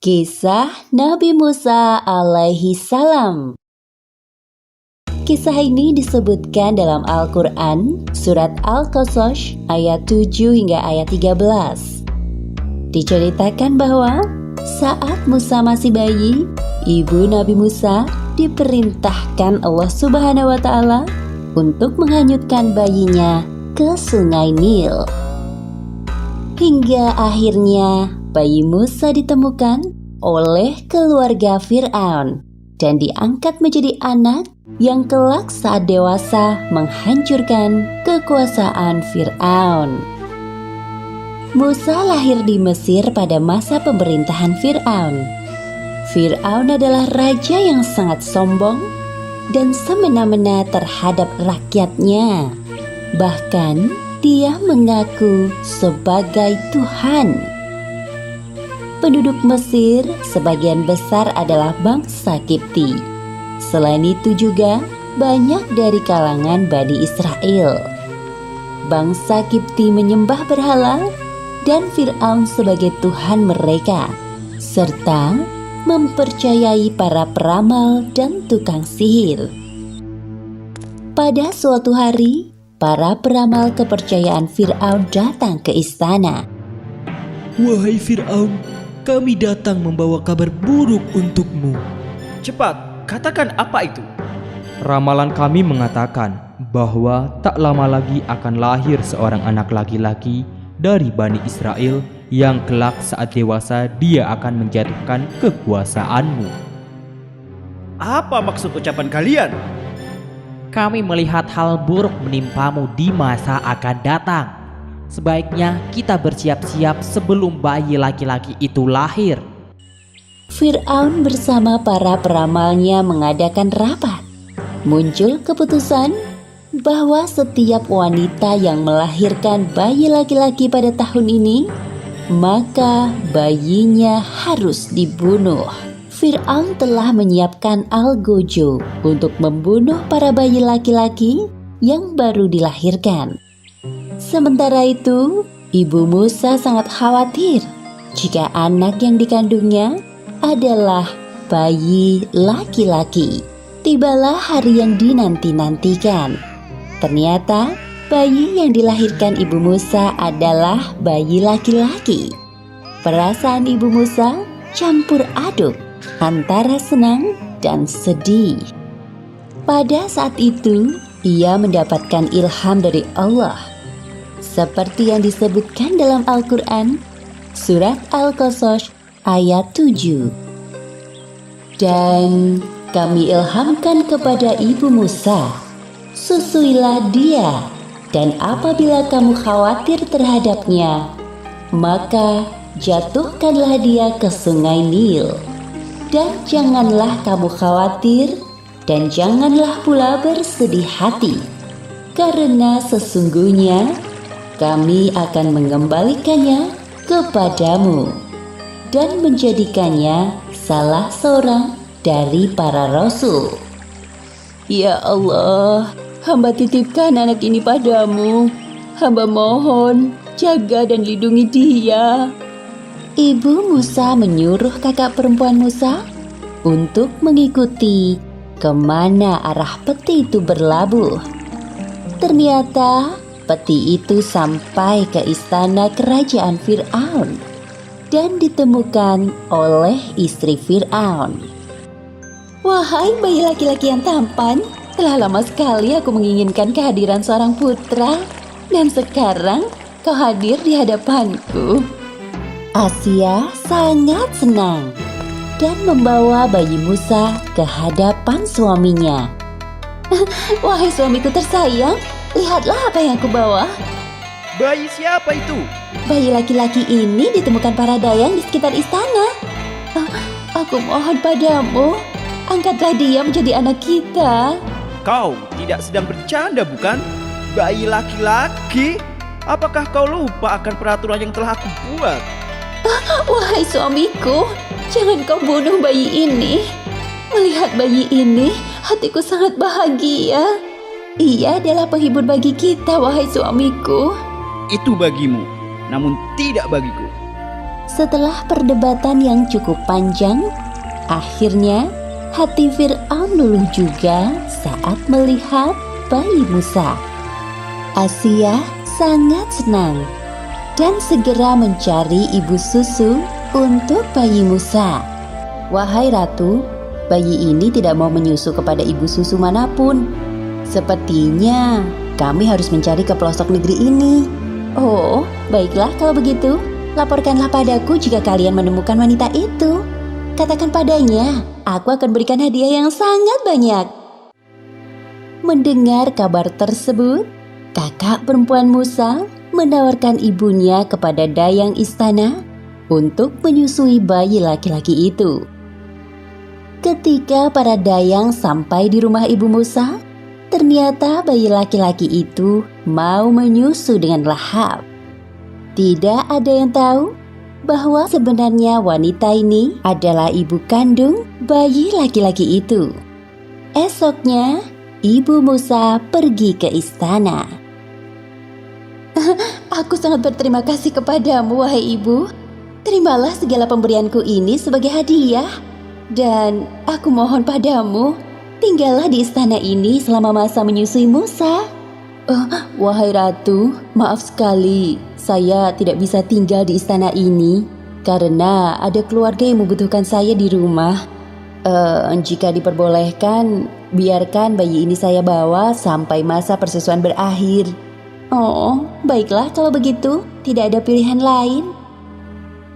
Kisah Nabi Musa alaihi salam. Kisah ini disebutkan dalam Al-Quran, surat Al-Qasas ayat 7 hingga ayat 13. Diceritakan bahwa saat Musa masih bayi, ibu Nabi Musa diperintahkan Allah Subhanahu wa Ta'ala untuk menghanyutkan bayinya ke Sungai Nil. Hingga akhirnya bayi Musa ditemukan oleh keluarga Fir'aun dan diangkat menjadi anak yang kelak saat dewasa menghancurkan kekuasaan Fir'aun. Musa lahir di Mesir pada masa pemerintahan Fir'aun. Fir'aun adalah raja yang sangat sombong dan semena-mena terhadap rakyatnya. Bahkan dia mengaku sebagai Tuhan. Penduduk Mesir sebagian besar adalah bangsa Kipti. Selain itu juga banyak dari kalangan Bani Israel. Bangsa Kipti menyembah berhala dan Fir'aun sebagai Tuhan mereka, serta mempercayai para peramal dan tukang sihir. Pada suatu hari, para peramal kepercayaan Fir'aun datang ke istana. Wahai Fir'aun, kami datang membawa kabar buruk untukmu. Cepat, katakan apa itu? Ramalan kami mengatakan bahwa tak lama lagi akan lahir seorang anak laki-laki dari Bani Israel yang kelak saat dewasa dia akan menjatuhkan kekuasaanmu. Apa maksud ucapan kalian? Kami melihat hal buruk menimpamu di masa akan datang. Sebaiknya kita bersiap-siap sebelum bayi laki-laki itu lahir. Fir'aun bersama para peramalnya mengadakan rapat. Muncul keputusan bahwa setiap wanita yang melahirkan bayi laki-laki pada tahun ini, maka bayinya harus dibunuh. Fir'aun telah menyiapkan algojo untuk membunuh para bayi laki-laki yang baru dilahirkan. Sementara itu, ibu Musa sangat khawatir jika anak yang dikandungnya adalah bayi laki-laki. Tibalah hari yang dinanti-nantikan. Ternyata bayi yang dilahirkan ibu Musa adalah bayi laki-laki. Perasaan ibu Musa campur aduk antara senang dan sedih. Pada saat itu, ia mendapatkan ilham dari Allah. Seperti yang disebutkan dalam Al-Quran, surat Al-Qasas ayat 7. Dan kami ilhamkan kepada ibu Musa, susuilah dia, dan apabila kamu khawatir terhadapnya, maka jatuhkanlah dia ke Sungai Nil. Dan janganlah kamu khawatir, dan janganlah pula bersedih hati, karena sesungguhnya kami akan mengembalikannya kepadamu dan menjadikannya salah seorang dari para rasul. Ya Allah, hamba titipkan anak ini padamu. Hamba mohon, jaga dan lindungi dia. Ibu Musa menyuruh kakak perempuan Musa untuk mengikuti kemana arah peti itu berlabuh. Ternyata peti itu sampai ke istana kerajaan Fir'aun dan ditemukan oleh istri Fir'aun. Wahai bayi laki-laki yang tampan, telah lama sekali aku menginginkan kehadiran seorang putra, dan sekarang kau hadir di hadapanku. Asia sangat senang dan membawa bayi Musa ke hadapan suaminya. Wahai suamiku tersayang, lihatlah apa yang aku bawa. Bayi siapa itu? Bayi laki-laki ini ditemukan para dayang di sekitar istana. Aku mohon padamu, angkatlah dia menjadi anak kita. Kau tidak sedang bercanda bukan? Bayi laki-laki? Apakah kau lupa akan peraturan yang telah aku buat? Wahai suamiku, jangan kau bunuh bayi ini. Melihat bayi ini, hatiku sangat bahagia. Ia adalah penghibur bagi kita, wahai suamiku. Itu bagimu, namun tidak bagiku. Setelah perdebatan yang cukup panjang, akhirnya hati Fir'aun luluh juga saat melihat bayi Musa. Asia sangat senang dan segera mencari ibu susu untuk bayi Musa. Wahai ratu, bayi ini tidak mau menyusu kepada ibu susu manapun. Sepertinya kami harus mencari ke pelosok negeri ini. Oh, baiklah kalau begitu. Laporkanlah padaku jika kalian menemukan wanita itu. Katakan padanya, aku akan berikan hadiah yang sangat banyak. Mendengar kabar tersebut, kakak perempuan Musa menawarkan ibunya kepada dayang istana untuk menyusui bayi laki-laki itu. Ketika para dayang sampai di rumah ibu Musa, ternyata bayi laki-laki itu mau menyusu dengan lahap. Tidak ada yang tahu bahwa sebenarnya wanita ini adalah ibu kandung bayi laki-laki itu. Esoknya, ibu Musa pergi ke istana. Aku sangat berterima kasih kepadamu, wahai ibu. Terimalah segala pemberianku ini sebagai hadiah. Dan aku mohon padamu, tinggallah di istana ini selama masa menyusui Musa. Wahai ratu, maaf sekali, saya tidak bisa tinggal di istana ini karena ada keluarga yang membutuhkan saya di rumah. Jika diperbolehkan, biarkan bayi ini saya bawa sampai masa persusuan berakhir. Oh, baiklah kalau begitu, tidak ada pilihan lain.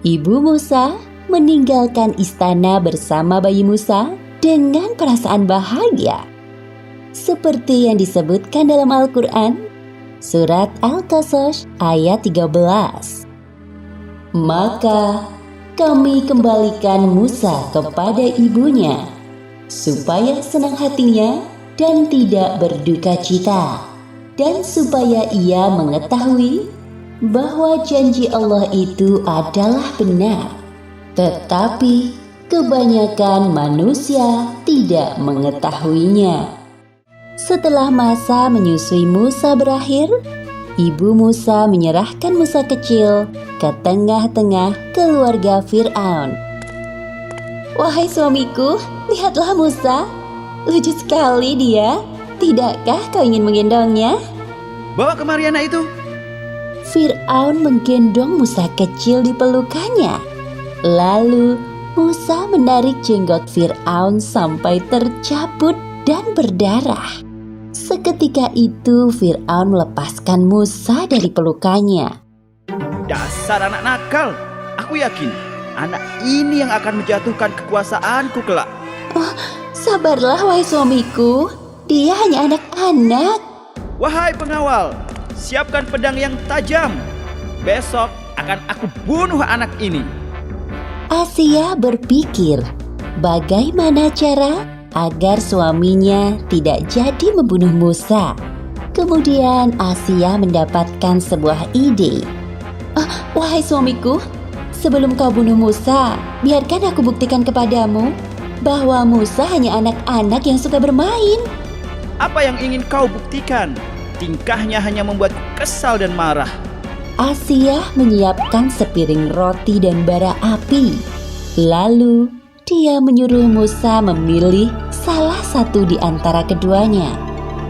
Ibu Musa meninggalkan istana bersama bayi Musa dengan perasaan bahagia. Seperti yang disebutkan dalam Al-Quran, Surat Al-Qasas ayat 13. Maka kami kembalikan Musa kepada ibunya, supaya senang hatinya dan tidak berduka cita, dan supaya ia mengetahui bahwa janji Allah itu adalah benar. Tetapi kebanyakan manusia tidak mengetahuinya. Setelah masa menyusui Musa berakhir, ibu Musa menyerahkan Musa kecil ke tengah-tengah keluarga Fir'aun. Wahai suamiku, lihatlah Musa. Lucu sekali dia. Tidakkah kau ingin menggendongnya? Bawa kemari anak itu. Fir'aun menggendong Musa kecil di pelukannya. Lalu Musa menarik jenggot Fir'aun sampai tercabut dan berdarah. Seketika itu Fir'aun melepaskan Musa dari pelukannya. Dasar anak nakal. Aku yakin anak ini yang akan menjatuhkan kekuasaanku kelak. Sabarlah wahai suamiku, dia hanya anak-anak. Wahai pengawal, siapkan pedang yang tajam. Besok akan aku bunuh anak ini. Asia berpikir bagaimana cara agar suaminya tidak jadi membunuh Musa. Kemudian Asia mendapatkan sebuah ide. Wahai suamiku, sebelum kau bunuh Musa, biarkan aku buktikan kepadamu bahwa Musa hanya anak-anak yang suka bermain. Apa yang ingin kau buktikan? Tingkahnya hanya membuatku kesal dan marah. Asia menyiapkan sepiring roti dan bara api. Lalu dia menyuruh Musa memilih salah satu di antara keduanya.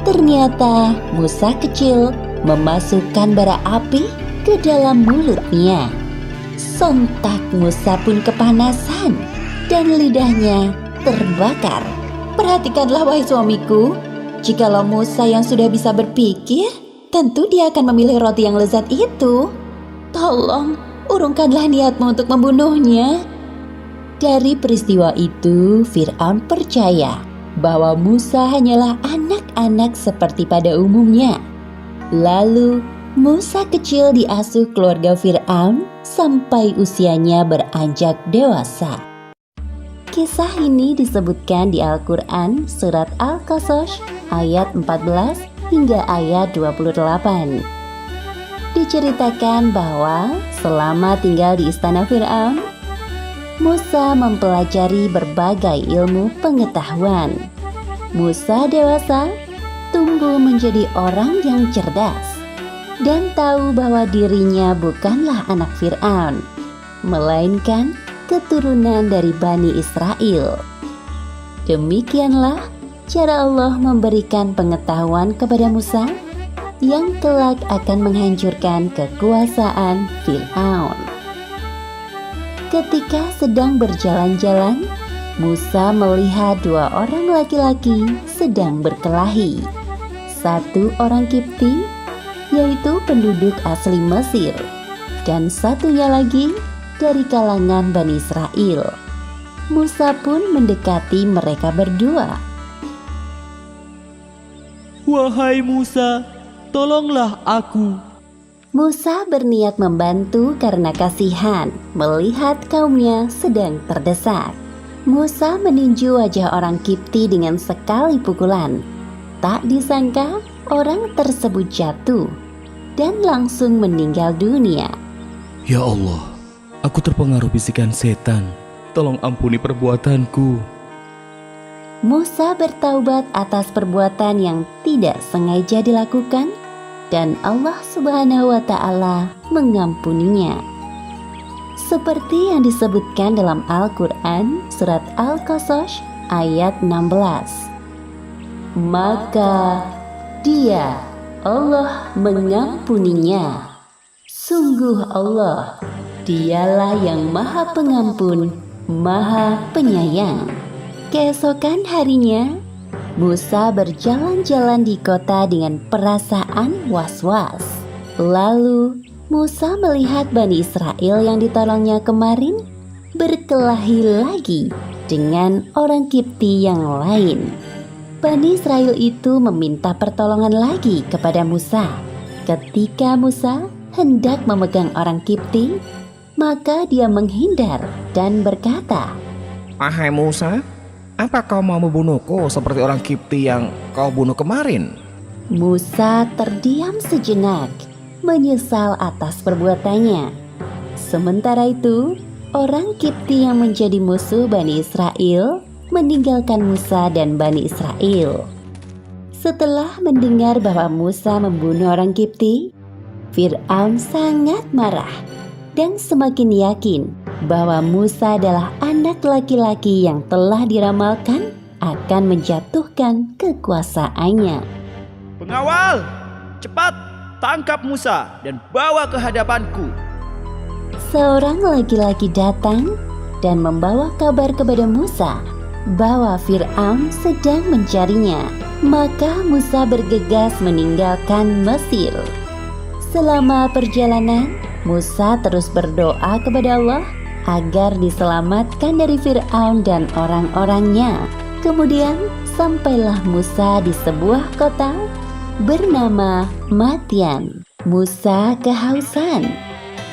Ternyata Musa kecil memasukkan bara api ke dalam mulutnya. Sontak Musa pun kepanasan dan lidahnya terbakar. Perhatikanlah wahai suamiku, jikalau Musa yang sudah bisa berpikir, tentu dia akan memilih roti yang lezat itu. Tolong, urungkanlah niatmu untuk membunuhnya. Dari peristiwa itu, Fir'aun percaya bahwa Musa hanyalah anak-anak seperti pada umumnya. Lalu, Musa kecil diasuh keluarga Fir'aun sampai usianya beranjak dewasa. Kisah ini disebutkan di Al-Quran Surat Al-Qasas ayat 14 hingga ayat 28. Diceritakan bahwa selama tinggal di istana Fir'aun, Musa mempelajari berbagai ilmu pengetahuan. Musa dewasa tumbuh menjadi orang yang cerdas dan tahu bahwa dirinya bukanlah anak Fir'aun. melainkan keturunan dari Bani Israel. Demikianlah cara Allah memberikan pengetahuan kepada Musa yang kelak akan menghancurkan kekuasaan Fir'aun. Ketika sedang berjalan-jalan, Musa melihat dua orang laki-laki sedang berkelahi. Satu orang Kipti, yaitu penduduk asli Mesir, dan satunya lagi dari kalangan Bani Israel. Musa pun mendekati mereka berdua. Wahai Musa, tolonglah aku. Musa berniat membantu karena kasihan melihat kaumnya sedang terdesak. Musa meninju wajah orang Kipti dengan sekali pukulan. Tak disangka orang tersebut jatuh dan langsung meninggal dunia. Ya Allah, aku terpengaruh bisikan setan. Tolong ampuni perbuatanku. Musa bertaubat atas perbuatan yang tidak sengaja dilakukan dan Allah Subhanahu wa Ta'ala mengampuninya. Seperti yang disebutkan dalam Al-Quran surat Al-Qasas ayat 16. Maka Dia, Allah, mengampuninya. Sungguh Allah, Dialah yang Maha Pengampun, Maha Penyayang. Keesokan harinya, Musa berjalan-jalan di kota dengan perasaan was-was. Lalu Musa melihat Bani Israel yang ditolongnya kemarin berkelahi lagi dengan orang Kipti yang lain. Bani Israel itu meminta pertolongan lagi kepada Musa. Ketika Musa hendak memegang orang Kipti, maka dia menghindar dan berkata, Wahai Musa, apa kau mau membunuhku seperti orang Kipti yang kau bunuh kemarin? Musa terdiam sejenak, menyesal atas perbuatannya. Sementara itu, orang Kipti yang menjadi musuh Bani Israel meninggalkan Musa dan Bani Israel. Setelah mendengar bahwa Musa membunuh orang Kipti, Fir'aun sangat marah dan semakin yakin bahwa Musa adalah anak laki-laki yang telah diramalkan akan menjatuhkan kekuasaannya. Pengawal, cepat tangkap Musa dan bawa ke hadapanku. Seorang laki-laki datang dan membawa kabar kepada Musa bahwa Fir'aun sedang mencarinya. Maka Musa bergegas meninggalkan Mesir. Selama perjalanan, Musa terus berdoa kepada Allah agar diselamatkan dari Fir'aun dan orang-orangnya. Kemudian sampailah Musa di sebuah kota bernama Madian. Musa kehausan.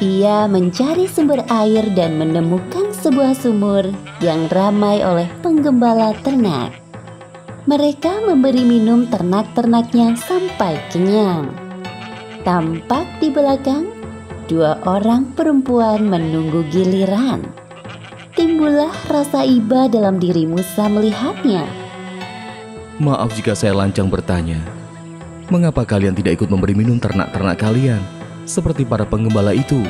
Ia mencari sumber air dan menemukan sebuah sumur yang ramai oleh penggembala ternak. Mereka memberi minum ternak-ternaknya sampai kenyang. Tampak di belakang, dua orang perempuan menunggu giliran. Timbullah rasa iba dalam diri Musa melihatnya. Maaf jika saya lancang bertanya. Mengapa kalian tidak ikut memberi minum ternak-ternak kalian seperti para penggembala itu?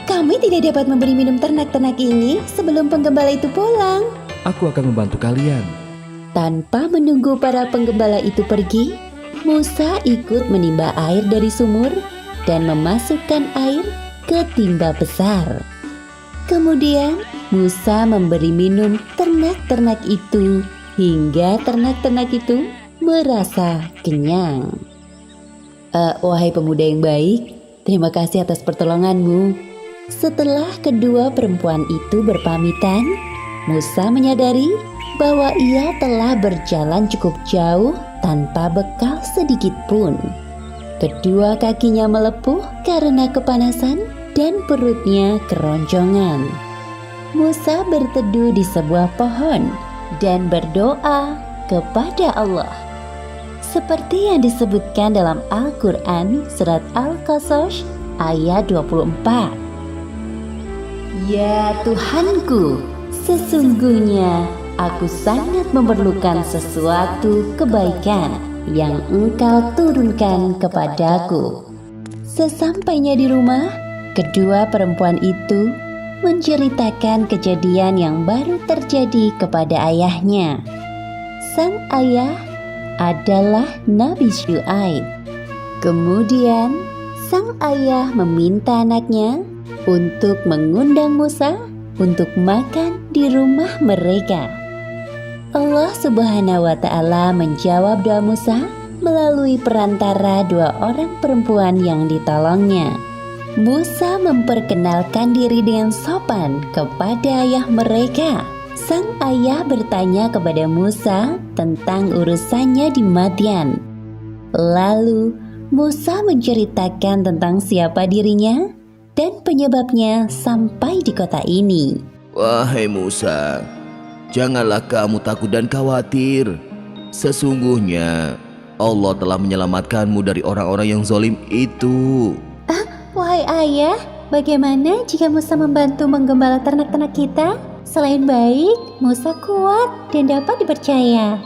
Kami tidak dapat memberi minum ternak-ternak ini sebelum penggembala itu pulang. Aku akan membantu kalian. Tanpa menunggu para penggembala itu pergi, Musa ikut menimba air dari sumur dan memasukkan air ke timba besar. Kemudian Musa memberi minum ternak-ternak itu hingga ternak-ternak itu merasa kenyang. Wahai pemuda yang baik, terima kasih atas pertolonganmu. Setelah kedua perempuan itu berpamitan, Musa menyadari bahwa ia telah berjalan cukup jauh tanpa bekal sedikit pun. Kedua kakinya melepuh karena kepanasan dan perutnya keroncongan. Musa berteduh di sebuah pohon dan berdoa kepada Allah. Seperti yang disebutkan dalam Al-Quran surat Al-Qasas ayat 24. Ya Tuhanku, sesungguhnya aku sangat memerlukan sesuatu kebaikan yang Engkau turunkan kepadaku. Sesampainya di rumah, Kedua perempuan itu menceritakan kejadian yang baru terjadi kepada ayahnya. Sang ayah adalah Nabi Syuaib. Kemudian sang ayah meminta anaknya untuk mengundang Musa untuk makan di rumah mereka. Allah Subhanahu wa Ta'ala menjawab doa Musa melalui perantara dua orang perempuan yang ditolongnya. Musa memperkenalkan diri dengan sopan kepada ayah mereka. Sang ayah bertanya kepada Musa tentang urusannya di Madian. Lalu Musa menceritakan tentang siapa dirinya dan penyebabnya sampai di kota ini. Wahai Musa, janganlah kamu takut dan khawatir. Sesungguhnya Allah telah menyelamatkanmu dari orang-orang yang zalim itu. Wahai ayah, bagaimana jika Musa membantu menggembala ternak-ternak kita? Selain baik, Musa kuat dan dapat dipercaya.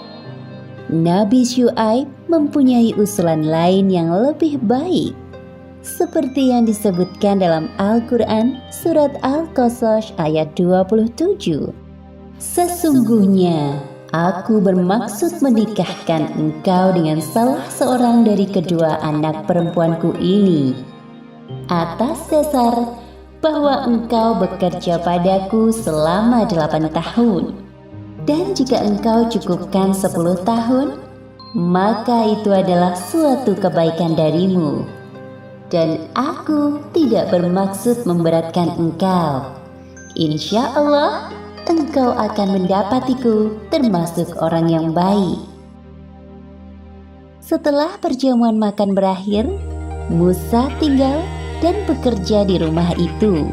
Nabi Syuaib mempunyai usulan lain yang lebih baik. Seperti yang disebutkan dalam Al-Quran surat Al-Qasas ayat 27. Sesungguhnya aku bermaksud menikahkan engkau dengan salah seorang dari kedua anak perempuanku ini, atas dasar bahwa engkau bekerja padaku selama 8 tahun. Dan jika engkau cukupkan 10 tahun, maka itu adalah suatu kebaikan darimu. Dan aku tidak bermaksud memberatkan engkau. Insya Allah, engkau akan mendapatiku termasuk orang yang baik. Setelah perjamuan makan berakhir, Musa tinggal dan bekerja di rumah itu,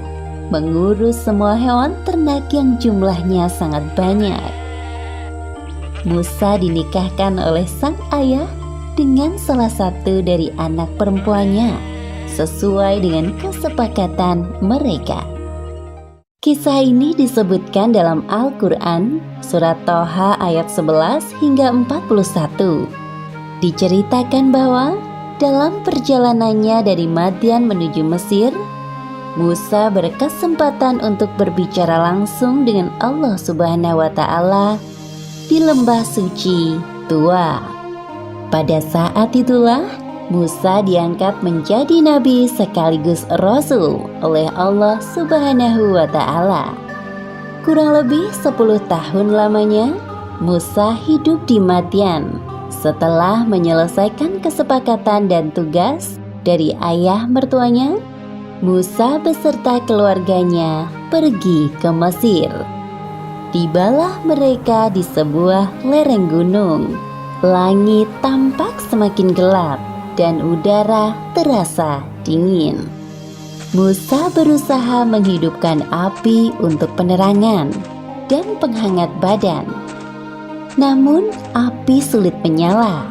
mengurus semua hewan ternak yang jumlahnya sangat banyak. Musa dinikahkan oleh sang ayah dengan salah satu dari anak perempuannya, sesuai dengan kesepakatan mereka. Kisah ini disebutkan dalam Al-Quran, surat Toha ayat 11 hingga 41. Diceritakan bahwa dalam perjalanannya dari Madian menuju Mesir, Musa berkesempatan untuk berbicara langsung dengan Allah Subhanahu wa Ta'ala di lembah suci Tua. Pada saat itulah Musa diangkat menjadi nabi sekaligus rasul oleh Allah Subhanahu wa Ta'ala. Kurang lebih 10 tahun lamanya Musa hidup di Madian setelah menyelesaikan kesepakatan dan tugas dari ayah mertuanya. Musa beserta keluarganya pergi ke Mesir. Tibalah mereka di sebuah lereng gunung. Langit tampak semakin gelap dan udara terasa dingin. Musa berusaha menghidupkan api untuk penerangan dan penghangat badan. Namun api sulit menyala.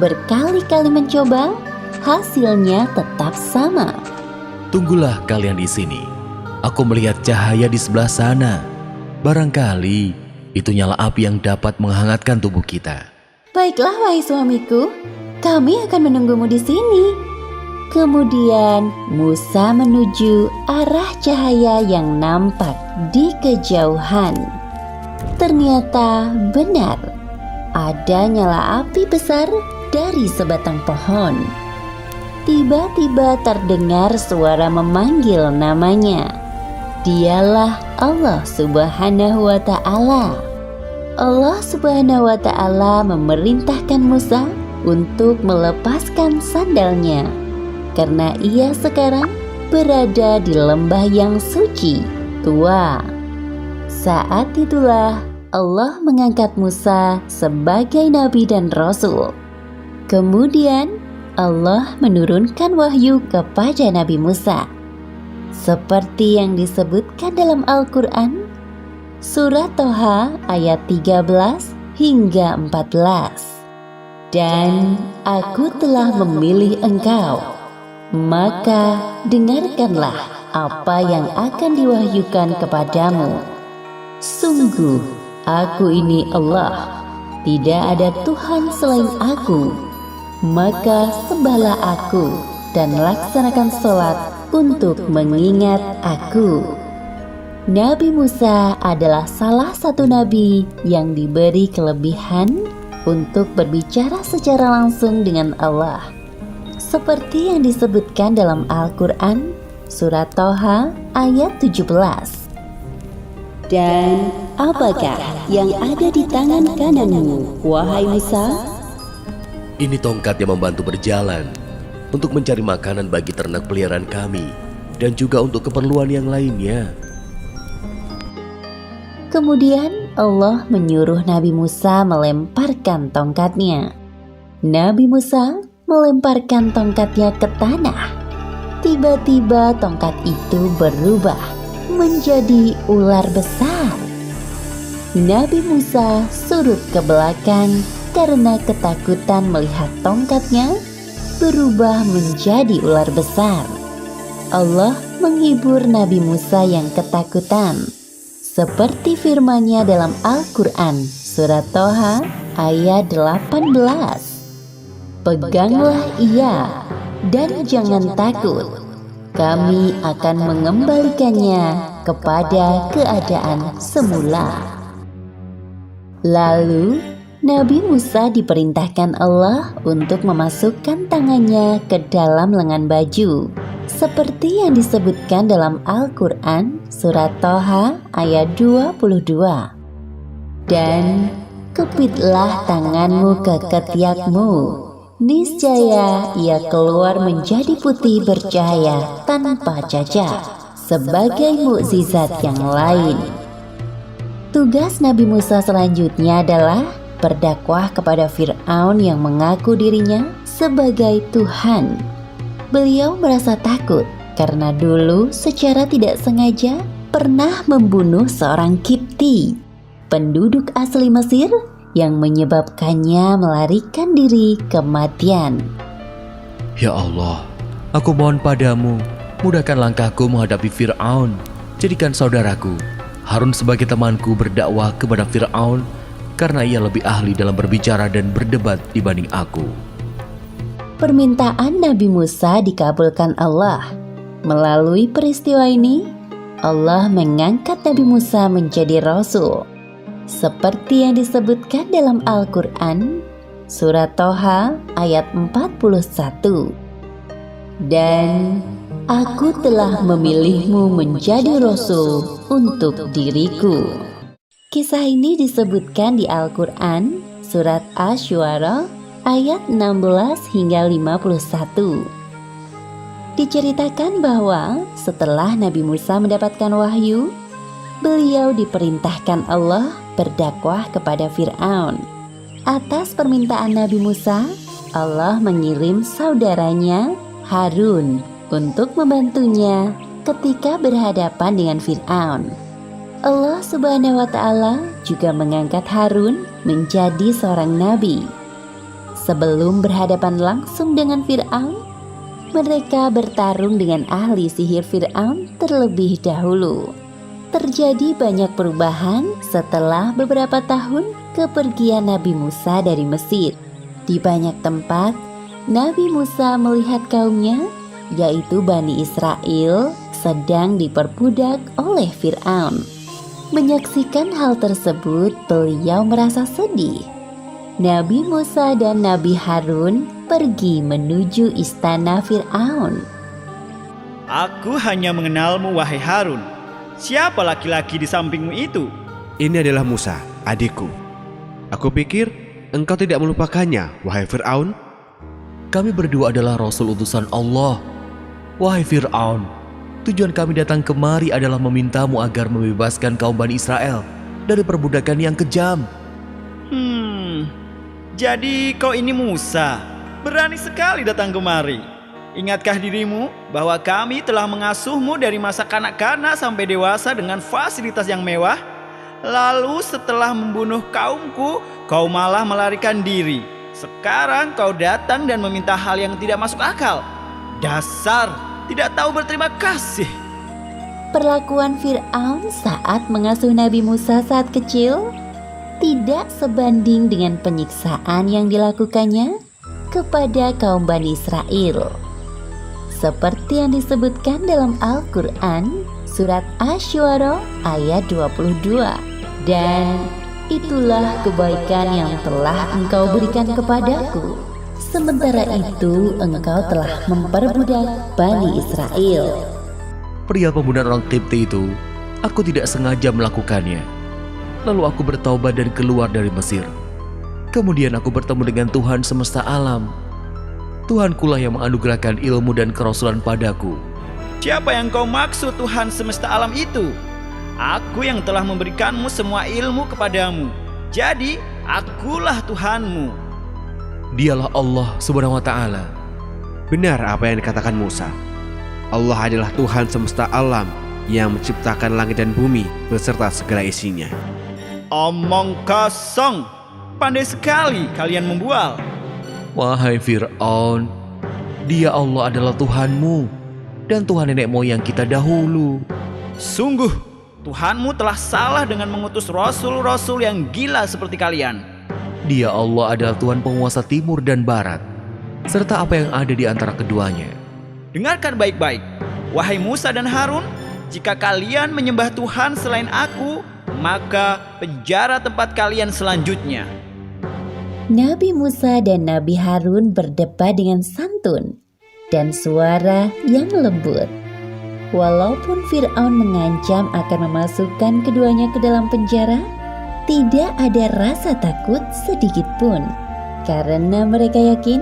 Berkali-kali mencoba, hasilnya tetap sama. Tunggulah kalian di sini. Aku melihat cahaya di sebelah sana. Barangkali itu nyala api yang dapat menghangatkan tubuh kita. Baiklah wahai suamiku, kami akan menunggumu di sini. Kemudian Musa menuju arah cahaya yang nampak di kejauhan. Ternyata benar, ada nyala api besar dari sebatang pohon. Tiba-tiba terdengar suara memanggil namanya. Dialah Allah Subhanahu wa Ta'ala. Allah Subhanahu wa Ta'ala memerintahkan Musa untuk melepaskan sandalnya, karena ia sekarang berada di lembah yang suci Tua. Saat itulah Allah mengangkat Musa sebagai nabi dan rasul. Kemudian Allah menurunkan wahyu kepada Nabi Musa, seperti yang disebutkan dalam Al-Quran, surat Toha ayat 13 hingga 14. Dan aku telah memilih engkau, maka dengarkanlah apa yang akan diwahyukan kepadamu. Sungguh, aku ini Allah, tidak ada Tuhan selain aku. Maka sembahlah aku dan laksanakan sholat untuk mengingat aku. Nabi Musa adalah salah satu nabi yang diberi kelebihan untuk berbicara secara langsung dengan Allah. Seperti yang disebutkan dalam Al-Quran, Surat Toha ayat 17. Dan apakah yang ada di tangan kananmu, wahai Musa? Ini tongkat yang membantu berjalan untuk mencari makanan bagi ternak peliharaan kami dan juga untuk keperluan yang lainnya. Kemudian Allah menyuruh Nabi Musa melemparkan tongkatnya. Nabi Musa melemparkan tongkatnya ke tanah. Tiba-tiba tongkat itu berubah menjadi ular besar. Nabi Musa surut ke belakang karena ketakutan melihat tongkatnya berubah menjadi ular besar. Allah menghibur Nabi Musa yang ketakutan. Seperti firman-Nya dalam Al-Quran, Surat Toha ayat 18. Peganglah ia dan jangan takut. Kami akan mengembalikannya kepada keadaan semula. Lalu, Nabi Musa diperintahkan Allah untuk memasukkan tangannya ke dalam lengan baju. Seperti yang disebutkan dalam Al-Quran, Surat Toha ayat 22. Dan kepitlah tanganmu ke ketiakmu. Niscaya ia keluar menjadi putih bercahaya tanpa cacat, sebagai mukjizat yang lain. Tugas Nabi Musa selanjutnya adalah berdakwah kepada Fir'aun yang mengaku dirinya sebagai Tuhan. Beliau merasa takut karena dulu secara tidak sengaja pernah membunuh seorang Kipti, penduduk asli Mesir, yang menyebabkannya melarikan diri kematian. Ya Allah, aku mohon padamu, mudahkan langkahku menghadapi Fir'aun. Jadikan saudaraku Harun sebagai temanku berdakwah kepada Fir'aun, karena ia lebih ahli dalam berbicara dan berdebat dibanding aku. Permintaan Nabi Musa dikabulkan Allah. Melalui peristiwa ini, Allah mengangkat Nabi Musa menjadi Rasul. Seperti yang disebutkan dalam Al-Quran, Surat Toha ayat 41. Dan aku telah memilihmu menjadi Rasul untuk diriku. Kisah ini disebutkan di Al-Quran, Surat Asy-Syu'ara ayat 16 hingga 51. Diceritakan bahwa setelah Nabi Musa mendapatkan wahyu, beliau diperintahkan Allah berdakwah kepada Fir'aun. Atas permintaan Nabi Musa, Allah mengirim saudaranya Harun untuk membantunya ketika berhadapan dengan Fir'aun. Allah Subhanahu wa Ta'ala juga mengangkat Harun menjadi seorang nabi. Sebelum berhadapan langsung dengan Fir'aun, mereka bertarung dengan ahli sihir Fir'aun terlebih dahulu. Terjadi banyak perubahan setelah beberapa tahun kepergian Nabi Musa dari Mesir. Di banyak tempat, Nabi Musa melihat kaumnya, yaitu Bani Israel, sedang diperbudak oleh Fir'aun. Menyaksikan hal tersebut, beliau merasa sedih. Nabi Musa dan Nabi Harun pergi menuju istana Fir'aun. Aku hanya mengenalmu, wahai Harun. Siapa laki-laki di sampingmu itu? Ini adalah Musa, adikku. Aku pikir engkau tidak melupakannya, wahai Fir'aun. Kami berdua adalah Rasul utusan Allah. Wahai Fir'aun, tujuan kami datang kemari adalah memintamu agar membebaskan kaum Bani Israel dari perbudakan yang kejam. Jadi kau ini Musa, berani sekali datang kemari. Ingatkah dirimu bahwa kami telah mengasuhmu dari masa kanak-kanak sampai dewasa dengan fasilitas yang mewah? Lalu setelah membunuh kaumku, kau malah melarikan diri. Sekarang kau datang dan meminta hal yang tidak masuk akal. Dasar tidak tahu berterima kasih. Perlakuan Fir'aun saat mengasuh Nabi Musa saat kecil tidak sebanding dengan penyiksaan yang dilakukannya kepada kaum Bani Israel. seperti yang disebutkan dalam Al-Quran surat Asy-Syu'ara ayat 22. Dan itulah kebaikan yang telah engkau berikan kepadaku. Sementara itu engkau telah memperbudak Bani Israel. Perihal pembunuhan orang Kipti itu, aku tidak sengaja melakukannya. Lalu aku bertaubat dan keluar dari Mesir. Kemudian aku bertemu dengan Tuhan semesta alam. Tuhankulah yang menganugerahkan ilmu dan kerasulan padaku. Siapa yang kau maksud Tuhan semesta alam itu? Aku yang telah memberikanmu semua ilmu kepadamu. Jadi, akulah Tuhanmu. Dialah Allah Subhanahu wa Ta'ala. Benar apa yang dikatakan Musa. Allah adalah Tuhan semesta alam yang menciptakan langit dan bumi beserta segala isinya. Omong kosong. Pandai sekali kalian membual. Wahai Fir'aun, Dia Allah adalah Tuhanmu dan Tuhan nenek moyang kita dahulu. Sungguh, Tuhanmu telah salah dengan mengutus rasul-rasul yang gila seperti kalian. Dia Allah adalah Tuhan penguasa timur dan barat, serta apa yang ada di antara keduanya. Dengarkan baik-baik, wahai Musa dan Harun, jika kalian menyembah Tuhan selain aku, maka penjara tempat kalian selanjutnya. Nabi Musa dan Nabi Harun berdebat dengan santun dan suara yang lembut. Walaupun Fir'aun mengancam akan memasukkan keduanya ke dalam penjara, tidak ada rasa takut sedikit pun, karena mereka yakin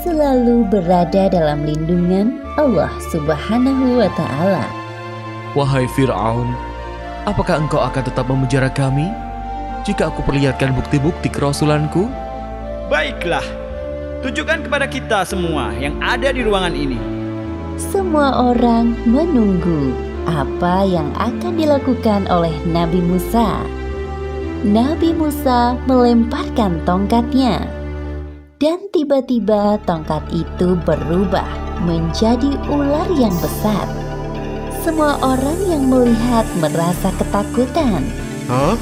selalu berada dalam lindungan Allah Subhanahu wa Ta'ala. Wahai Fir'aun, apakah engkau akan tetap memenjara kami jika aku perlihatkan bukti-bukti kerasulanku? Baiklah, tunjukkan kepada kita semua yang ada di ruangan ini. Semua orang menunggu apa yang akan dilakukan oleh Nabi Musa. Nabi Musa melemparkan tongkatnya, dan tiba-tiba tongkat itu berubah menjadi ular yang besar. Semua orang yang melihat merasa ketakutan. Hah?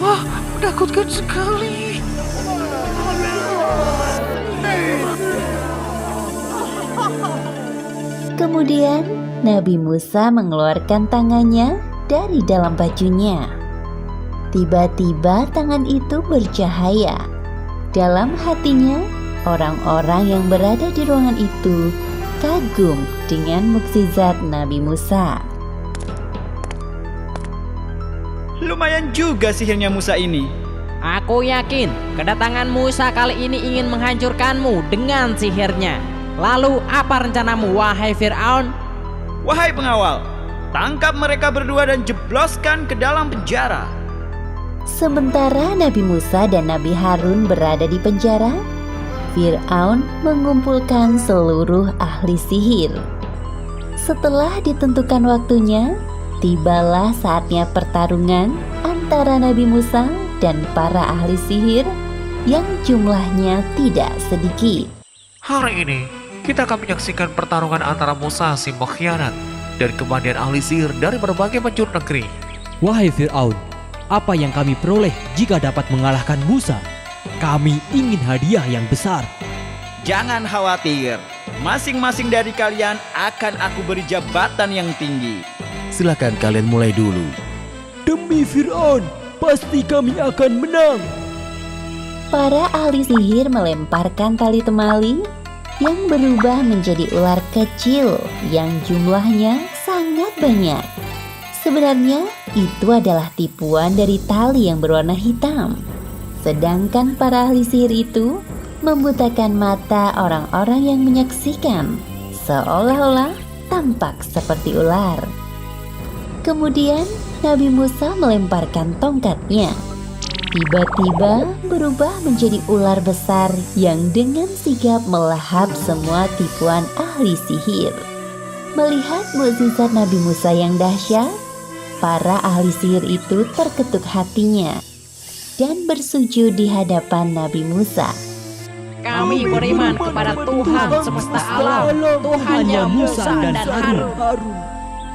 Wah, menakutkan sekali. Kemudian Nabi Musa mengeluarkan tangannya dari dalam bajunya. Tiba-tiba tangan itu bercahaya. Dalam hatinya, orang-orang yang berada di ruangan itu kagum dengan mukjizat Nabi Musa. Lumayan juga sihirnya Musa ini. Aku yakin kedatangan Musa kali ini ingin menghancurkanmu dengan sihirnya. Lalu apa rencanamu, wahai Fir'aun? Wahai pengawal, tangkap mereka berdua dan jebloskan ke dalam penjara. Sementara Nabi Musa dan Nabi Harun berada di penjara, Fir'aun mengumpulkan seluruh ahli sihir. Setelah ditentukan waktunya, tibalah saatnya pertarungan antara Nabi Musa dan para ahli sihir yang jumlahnya tidak sedikit. Hari ini kita akan menyaksikan pertarungan antara Musa si pengkhianat dan kemandian ahli sihir dari berbagai penjuru negeri. Wahai Fir'aun, apa yang kami peroleh jika dapat mengalahkan Musa? Kami ingin hadiah yang besar. Jangan khawatir, masing-masing dari kalian akan aku beri jabatan yang tinggi. Silakan kalian mulai dulu. Demi Fir'aun, pasti kami akan menang. Para ahli sihir melemparkan tali temali yang berubah menjadi ular kecil yang jumlahnya sangat banyak. Sebenarnya itu adalah tipuan dari tali yang berwarna hitam. Sedangkan para ahli sihir itu membutakan mata orang-orang yang menyaksikan, seolah-olah tampak seperti ular. Kemudian Nabi Musa melemparkan tongkatnya. Tiba-tiba berubah menjadi ular besar yang dengan sigap melahap semua tipuan ahli sihir. Melihat mukjizat Nabi Musa yang dahsyat, para ahli sihir itu terketuk hatinya dan bersujud di hadapan Nabi Musa. Kami beriman kepada Tuhan semesta alam, Tuhannya Musa dan Harun.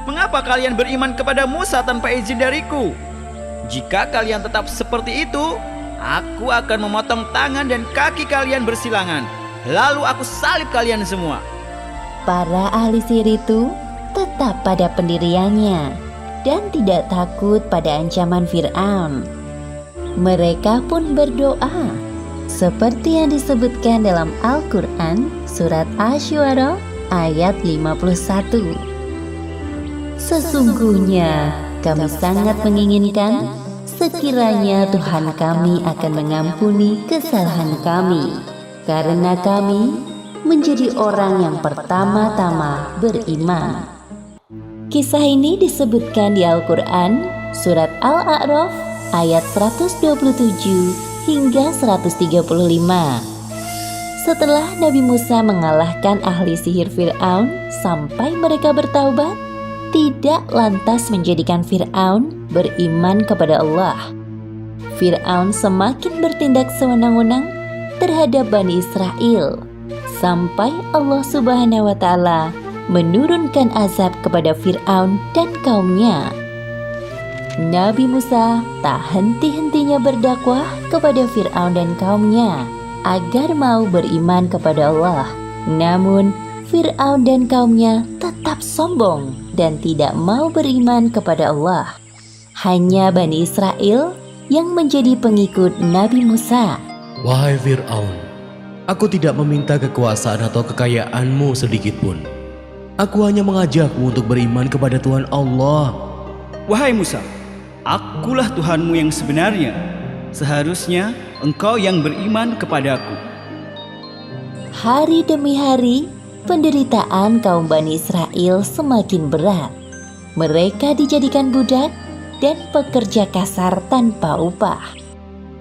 Mengapa kalian beriman kepada Musa tanpa izin dariku? Jika kalian tetap seperti itu, aku akan memotong tangan dan kaki kalian bersilangan. Lalu aku salib kalian semua. Para ahli sihir itu tetap pada pendiriannya dan tidak takut pada ancaman Fir'aun. Mereka pun berdoa seperti yang disebutkan dalam Al-Quran surat Asy-Syu'ara ayat 51. Sesungguhnya kami sangat menginginkan sekiranya Tuhan kami akan mengampuni kesalahan kami, karena kami menjadi orang yang pertama-tama beriman. Kisah ini disebutkan di Al-Quran surat Al-A'raf ayat 127 hingga 135. Setelah Nabi Musa mengalahkan ahli sihir Fir'aun sampai mereka bertaubat, tidak lantas menjadikan Fir'aun beriman kepada Allah. Fir'aun semakin bertindak sewenang-wenang terhadap Bani Israel, sampai Allah Subhanahu wa Ta'ala menurunkan azab kepada Fir'aun dan kaumnya. Nabi Musa tak henti-hentinya berdakwah kepada Fir'aun dan kaumnya agar mau beriman kepada Allah. Namun Fir'aun dan kaumnya tetap sombong dan tidak mau beriman kepada Allah. Hanya Bani Israel yang menjadi pengikut Nabi Musa. Wahai Fir'aun, aku tidak meminta kekuasaan atau kekayaanmu sedikitpun. Aku hanya mengajakmu untuk beriman kepada Tuhan Allah. Wahai Musa, akulah Tuhanmu yang sebenarnya. Seharusnya engkau yang beriman kepadaku. Hari demi hari, penderitaan kaum Bani Israel semakin berat. Mereka dijadikan budak dan pekerja kasar tanpa upah.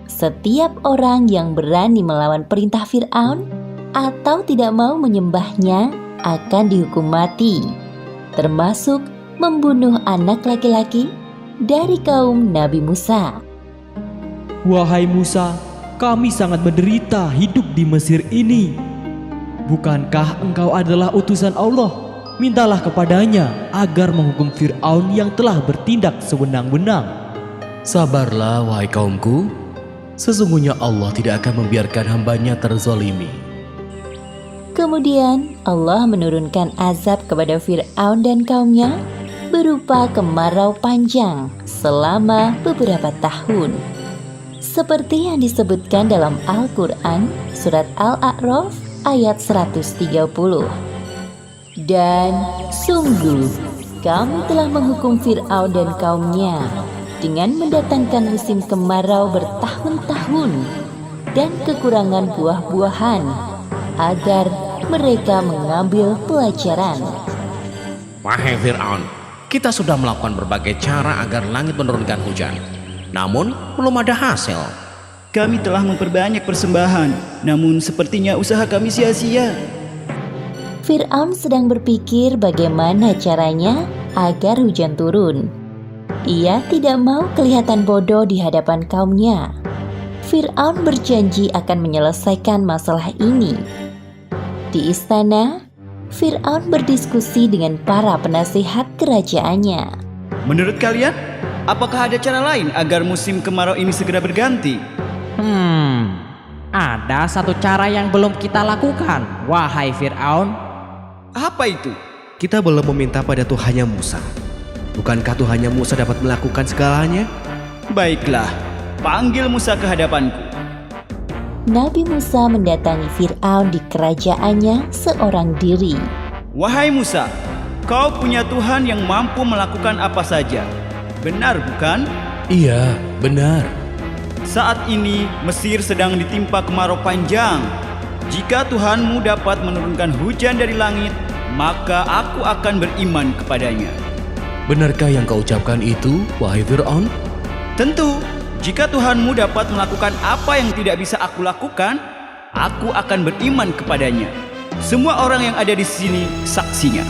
Setiap orang yang berani melawan perintah Fir'aun atau tidak mau menyembahnya akan dihukum mati, termasuk membunuh anak laki-laki dari kaum Nabi Musa. Wahai Musa, kami sangat menderita hidup di Mesir ini. Bukankah engkau adalah utusan Allah? Mintalah kepadanya agar menghukum Fir'aun yang telah bertindak sewenang-wenang. Sabarlah wahai kaumku, sesungguhnya Allah tidak akan membiarkan hambanya terzolimi. Kemudian Allah menurunkan azab kepada Fir'aun dan kaumnya berupa kemarau panjang selama beberapa tahun. Seperti yang disebutkan dalam Al-Quran surat Al-A'raf ayat 130. Dan sungguh kami telah menghukum Fir'aun dan kaumnya dengan mendatangkan musim kemarau bertahun-tahun dan kekurangan buah-buahan agar mereka mengambil pelajaran. Wahai Fir'aun, kita sudah melakukan berbagai cara agar langit menurunkan hujan, namun belum ada hasil. Kami telah memperbanyak persembahan, namun sepertinya usaha kami sia-sia. Fir'aun sedang berpikir bagaimana caranya agar hujan turun. Ia tidak mau kelihatan bodoh di hadapan kaumnya. Fir'aun berjanji akan menyelesaikan masalah ini. Di istana, Fir'aun berdiskusi dengan para penasihat kerajaannya. Menurut kalian, apakah ada cara lain agar musim kemarau ini segera berganti? Ada satu cara yang belum kita lakukan, wahai Fir'aun. Apa itu? Kita belum meminta pada Tuhannya Musa. Bukankah Tuhannya Musa dapat melakukan segalanya? Baiklah, panggil Musa ke hadapanku. Nabi Musa mendatangi Fir'aun di kerajaannya seorang diri. Wahai Musa, kau punya Tuhan yang mampu melakukan apa saja. Benar bukan? Iya, benar. Saat ini Mesir sedang ditimpa kemarau panjang. Jika Tuhanmu dapat menurunkan hujan dari langit, maka aku akan beriman kepadanya. Benarkah yang kau ucapkan itu, wahai Fir'aun? Tentu, jika Tuhanmu dapat melakukan apa yang tidak bisa aku lakukan, aku akan beriman kepadanya. Semua orang yang ada di sini saksinya.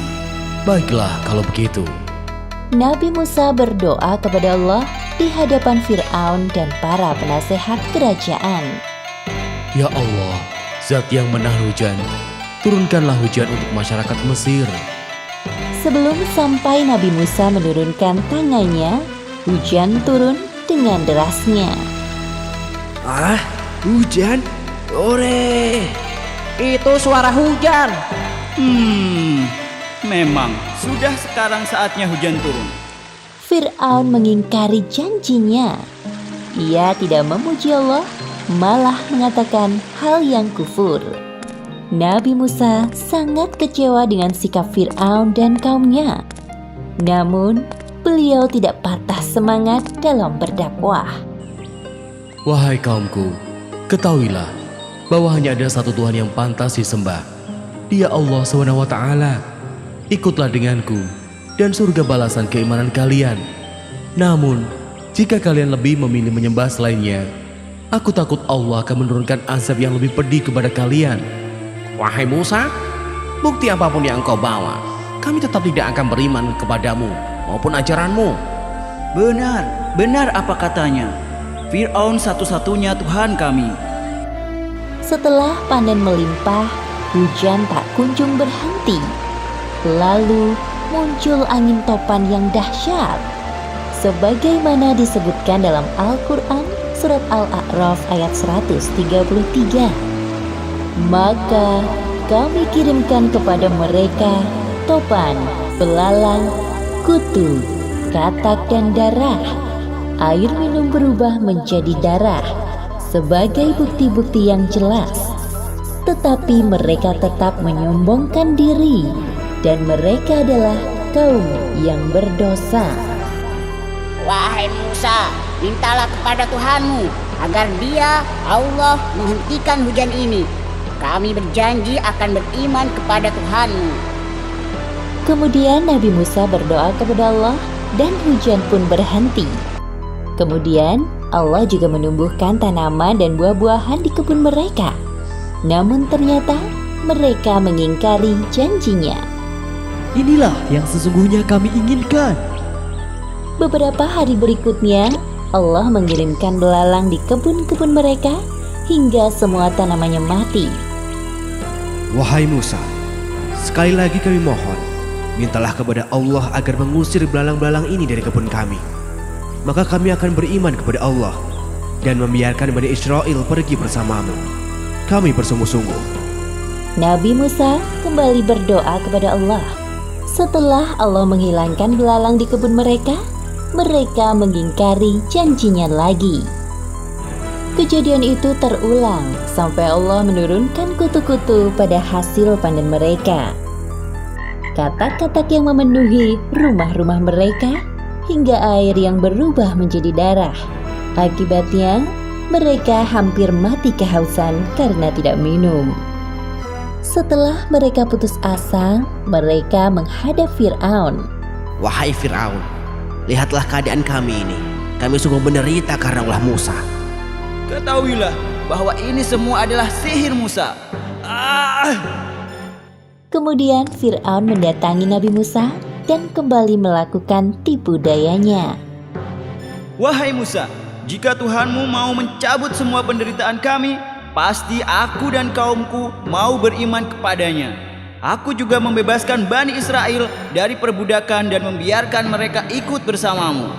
Baiklah kalau begitu. Nabi Musa berdoa kepada Allah di hadapan Fir'aun dan para penasehat kerajaan. Ya Allah, Zat yang menahan hujan, turunkanlah hujan untuk masyarakat Mesir. Sebelum sampai Nabi Musa menurunkan tangannya, hujan turun dengan derasnya. Hujan? Ore! Itu suara hujan. Memang sudah sekarang saatnya hujan turun. Fir'aun mengingkari janjinya. Ia tidak memuji Allah, malah mengatakan hal yang kufur. Nabi Musa sangat kecewa dengan sikap Fir'aun dan kaumnya. Namun, beliau tidak patah semangat dalam berdakwah. Wahai kaumku, ketahuilah bahwa hanya ada satu Tuhan yang pantas disembah. Dia Allah SWT. Ikutlah denganku dan surga balasan keimanan kalian. Namun, jika kalian lebih memilih menyembah selainnya, aku takut Allah akan menurunkan azab yang lebih pedih kepada kalian. Wahai Musa, bukti apapun yang engkau bawa, kami tetap tidak akan beriman kepadamu maupun ajaranmu. Benar apa katanya. Fir'aun satu-satunya Tuhan kami. Setelah panen melimpah, hujan tak kunjung berhenti. Lalu muncul angin topan yang dahsyat. Sebagaimana disebutkan dalam Al-Quran surat Al-A'raf ayat 133. Maka kami kirimkan kepada mereka topan, belalang, kutu, katak dan darah. Air minum berubah menjadi darah sebagai bukti-bukti yang jelas. Tetapi mereka tetap menyombongkan diri dan mereka adalah kaum yang berdosa. Wahai Musa, mintalah kepada Tuhanmu agar Dia, Allah, menghentikan hujan ini. Kami berjanji akan beriman kepada Tuhanmu. Kemudian Nabi Musa berdoa kepada Allah dan hujan pun berhenti. Kemudian Allah juga menumbuhkan tanaman dan buah-buahan di kebun mereka. Namun ternyata mereka mengingkari janjinya. Inilah yang sesungguhnya kami inginkan. Beberapa hari berikutnya, Allah mengirimkan belalang di kebun-kebun mereka hingga semua tanamannya mati. Wahai Musa, sekali lagi kami mohon, mintalah kepada Allah agar mengusir belalang-belalang ini dari kebun kami. Maka kami akan beriman kepada Allah dan membiarkan Bani Israel pergi bersamamu. Kami bersungguh-sungguh. Nabi Musa kembali berdoa kepada Allah. Setelah Allah menghilangkan belalang di kebun mereka, mereka mengingkari janjinya lagi. Kejadian itu terulang sampai Allah menurunkan kutu-kutu pada hasil panen mereka. Katak-katak yang memenuhi rumah-rumah mereka hingga air yang berubah menjadi darah. Akibatnya, mereka hampir mati kehausan karena tidak minum. Setelah mereka putus asa, mereka menghadap Fir'aun. Wahai Fir'aun, lihatlah keadaan kami ini. Kami sungguh menderita karena ulah Musa. Ketahuilah bahwa ini semua adalah sihir Musa. Kemudian Fir'aun mendatangi Nabi Musa dan kembali melakukan tipu dayanya. Wahai Musa, jika Tuhanmu mau mencabut semua penderitaan kami, pasti aku dan kaumku mau beriman kepadanya. Aku juga membebaskan Bani Israel dari perbudakan dan membiarkan mereka ikut bersamamu.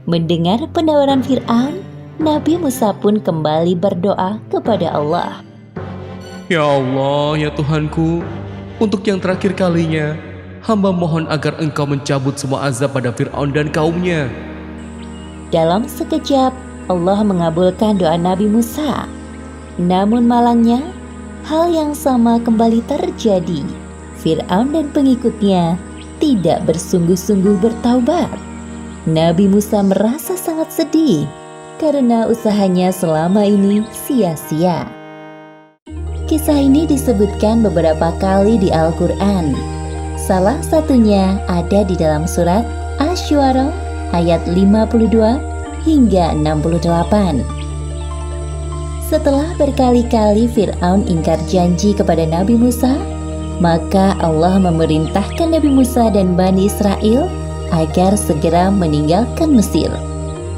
Mendengar penawaran Fir'aun, Nabi Musa pun kembali berdoa kepada Allah. Ya Allah, ya Tuhanku, untuk yang terakhir kalinya, hamba mohon agar engkau mencabut semua azab pada Fir'aun dan kaumnya. Dalam sekejap, Allah mengabulkan doa Nabi Musa. Namun malangnya, hal yang sama kembali terjadi. Fir'aun dan pengikutnya tidak bersungguh-sungguh bertaubat. Nabi Musa merasa sangat sedih karena usahanya selama ini sia-sia. Kisah ini disebutkan beberapa kali di Al-Quran. Salah satunya ada di dalam surat Asy-Syu'ara ayat 52 hingga 68. Setelah berkali-kali Fir'aun ingkar janji kepada Nabi Musa, maka Allah memerintahkan Nabi Musa dan Bani Israel agar segera meninggalkan Mesir.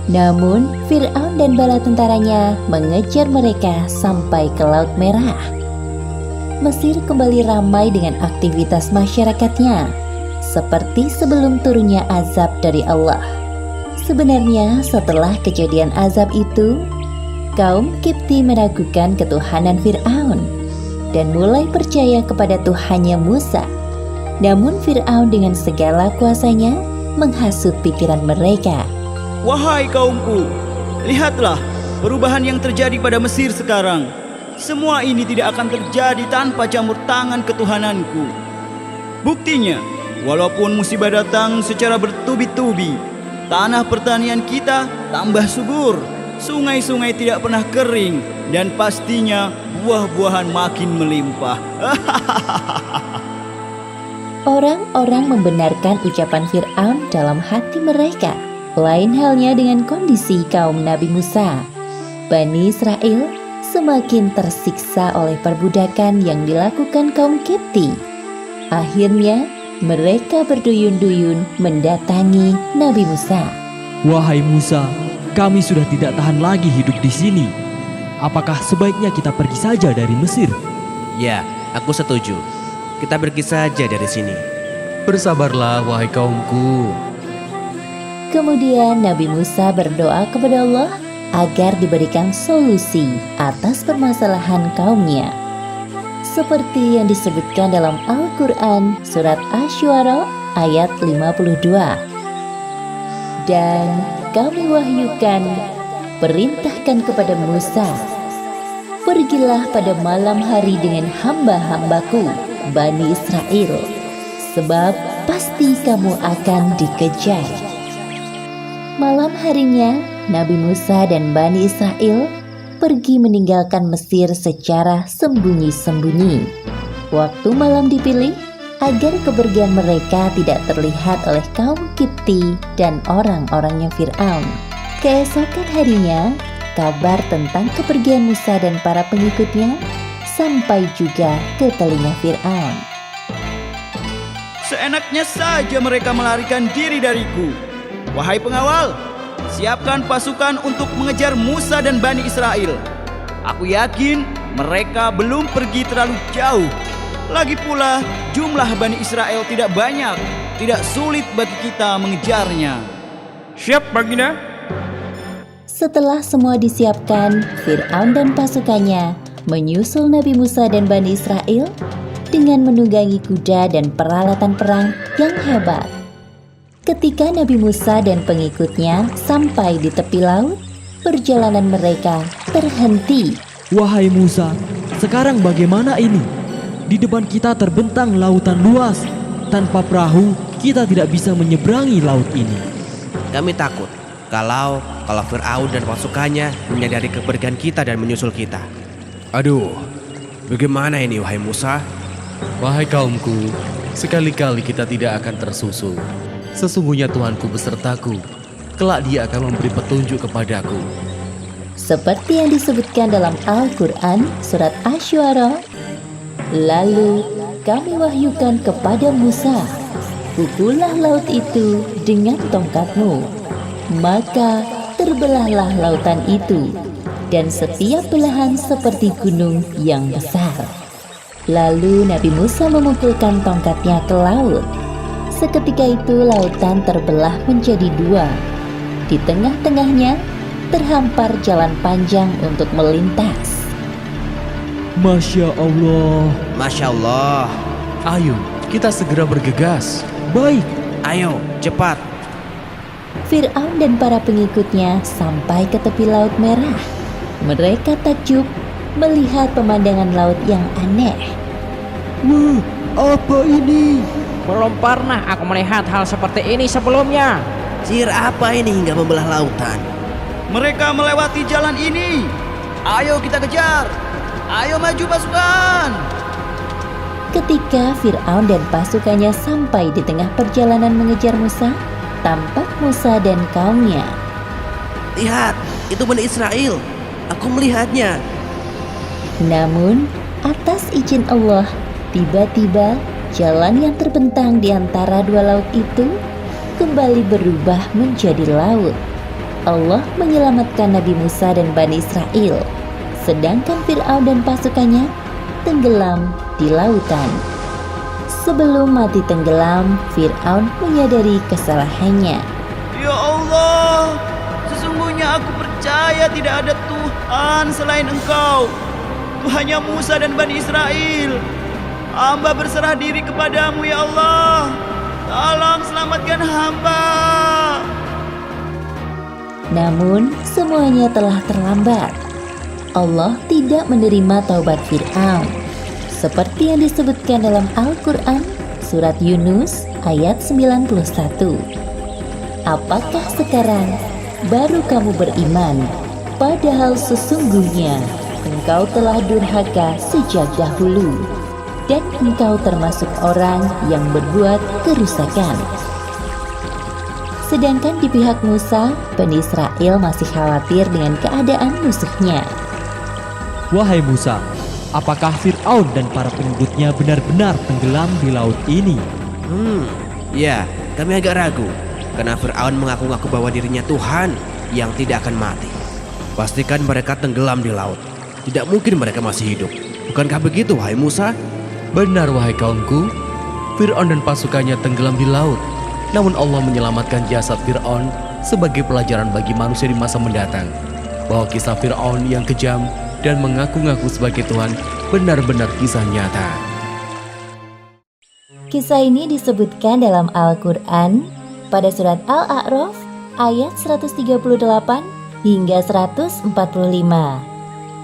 Namun Fir'aun dan bala tentaranya mengejar mereka sampai ke Laut Merah. Mesir kembali ramai dengan aktivitas masyarakatnya, seperti sebelum turunnya azab dari Allah. Sebenarnya setelah kejadian azab itu, kaum Kipti meragukan ketuhanan Fir'aun. dan mulai percaya kepada Tuhannya Musa. Namun Fir'aun dengan segala kuasanya menghasut pikiran mereka. Wahai kaumku, lihatlah perubahan yang terjadi pada Mesir sekarang. Semua ini tidak akan terjadi tanpa campur tangan ketuhananku. Buktinya, walaupun musibah datang secara bertubi-tubi, tanah pertanian kita tambah subur, sungai-sungai tidak pernah kering, dan pastinya buah-buahan makin melimpah. Orang-orang membenarkan ucapan Fir'aun dalam hati mereka. Lain halnya dengan kondisi kaum Nabi Musa. Bani Israel semakin tersiksa oleh perbudakan yang dilakukan kaum Kipti. Akhirnya, mereka berduyun-duyun mendatangi Nabi Musa. Wahai Musa, kami sudah tidak tahan lagi hidup di sini. Apakah sebaiknya kita pergi saja dari Mesir? Ya, aku setuju. Kita pergi saja dari sini. Bersabarlah wahai kaumku. Kemudian Nabi Musa berdoa kepada Allah agar diberikan solusi atas permasalahan kaumnya. Seperti yang disebutkan dalam Al-Quran surat Asy-Syu'ara ayat 52. Dan kami wahyukan, perintahkan kepada Musa, pergilah pada malam hari dengan hamba-hambaku, Bani Israel, sebab pasti kamu akan dikejar. Malam harinya, Nabi Musa dan Bani Israel pergi meninggalkan Mesir secara sembunyi-sembunyi. Waktu malam dipilih agar kepergian mereka tidak terlihat oleh kaum Kipti dan orang-orangnya Fir'aun. Keesokan harinya, kabar tentang kepergian Musa dan para pengikutnya sampai juga ke telinga Fir'aun. Seenaknya saja mereka melarikan diri dariku. Wahai pengawal, siapkan pasukan untuk mengejar Musa dan Bani Israel. Aku yakin mereka belum pergi terlalu jauh. Lagi pula, jumlah Bani Israel tidak banyak. Tidak sulit bagi kita mengejarnya. Siap, Baginda. Setelah semua disiapkan, Fir'aun dan pasukannya menyusul Nabi Musa dan Bani Israel dengan menunggangi kuda dan peralatan perang yang hebat. Ketika Nabi Musa dan pengikutnya sampai di tepi laut, perjalanan mereka terhenti. Wahai Musa, sekarang bagaimana ini? Di depan kita terbentang lautan luas. Tanpa perahu, kita tidak bisa menyeberangi laut ini. Kami takut kalau Fir'aun dan pasukannya menyadari kepergian kita dan menyusul kita. Aduh, bagaimana ini wahai Musa? Wahai kaumku, sekali-kali kita tidak akan tersusul. Sesungguhnya Tuhanku besertaku. Kelak Dia akan memberi petunjuk kepadaku. Seperti yang disebutkan dalam Al-Quran surat Asy-Syu'ara, lalu kami wahyukan kepada Musa, pukullah laut itu dengan tongkatmu. Maka terbelahlah lautan itu, dan setiap belahan seperti gunung yang besar. Lalu Nabi Musa memukulkan tongkatnya ke laut. Seketika itu lautan terbelah menjadi dua. Di tengah-tengahnya terhampar jalan panjang untuk melintas. Masya Allah. Masya Allah. Ayo, kita segera bergegas. Baik. Ayo, cepat. Fir'aun dan para pengikutnya sampai ke tepi Laut Merah. Mereka takjub melihat pemandangan laut yang aneh. Wah, apa ini? Belum pernah aku melihat hal seperti ini sebelumnya. Sihir apa ini hingga membelah lautan? Mereka melewati jalan ini. Ayo kita kejar. Ayo maju pasukan. Ketika Fir'aun dan pasukannya sampai di tengah perjalanan mengejar Musa, tampak Musa dan kaumnya. Lihat, itu Bani Israel. Aku melihatnya. Namun, atas izin Allah, tiba-tiba jalan yang terbentang di antara dua laut itu kembali berubah menjadi laut. Allah menyelamatkan Nabi Musa dan Bani Israel, sedangkan Fir'aun dan pasukannya tenggelam di lautan. Sebelum mati tenggelam, Fir'aun menyadari kesalahannya. Ya Allah, sesungguhnya aku percaya tidak ada Tuhan selain Engkau. Tuhannya Musa dan Bani Israel. Hamba berserah diri kepadamu ya Allah. Tolong selamatkan hamba. Namun semuanya telah terlambat. Allah tidak menerima taubat Fir'aun. Seperti yang disebutkan dalam Al-Quran, surat Yunus ayat 91. Apakah sekarang baru kamu beriman, padahal sesungguhnya engkau telah durhaka sejak dahulu, dan engkau termasuk orang yang berbuat kerusakan. Sedangkan di pihak Musa, Bani Israel masih khawatir dengan keadaan musuhnya. Wahai Musa, apakah Fir'aun dan para pengikutnya benar-benar tenggelam di laut ini? Ya, kami agak ragu karena Fir'aun mengaku-ngaku bahwa dirinya Tuhan yang tidak akan mati. Pastikan mereka tenggelam di laut. Tidak mungkin mereka masih hidup. Bukankah begitu, wahai Musa? Benar wahai kaumku, Fir'aun dan pasukannya tenggelam di laut. Namun Allah menyelamatkan jasad Fir'aun sebagai pelajaran bagi manusia di masa mendatang, bahwa kisah Fir'aun yang kejam dan mengaku-ngaku sebagai Tuhan benar-benar kisah nyata. Kisah ini disebutkan dalam Al-Quran pada surat Al-A'raf ayat 138 hingga 145.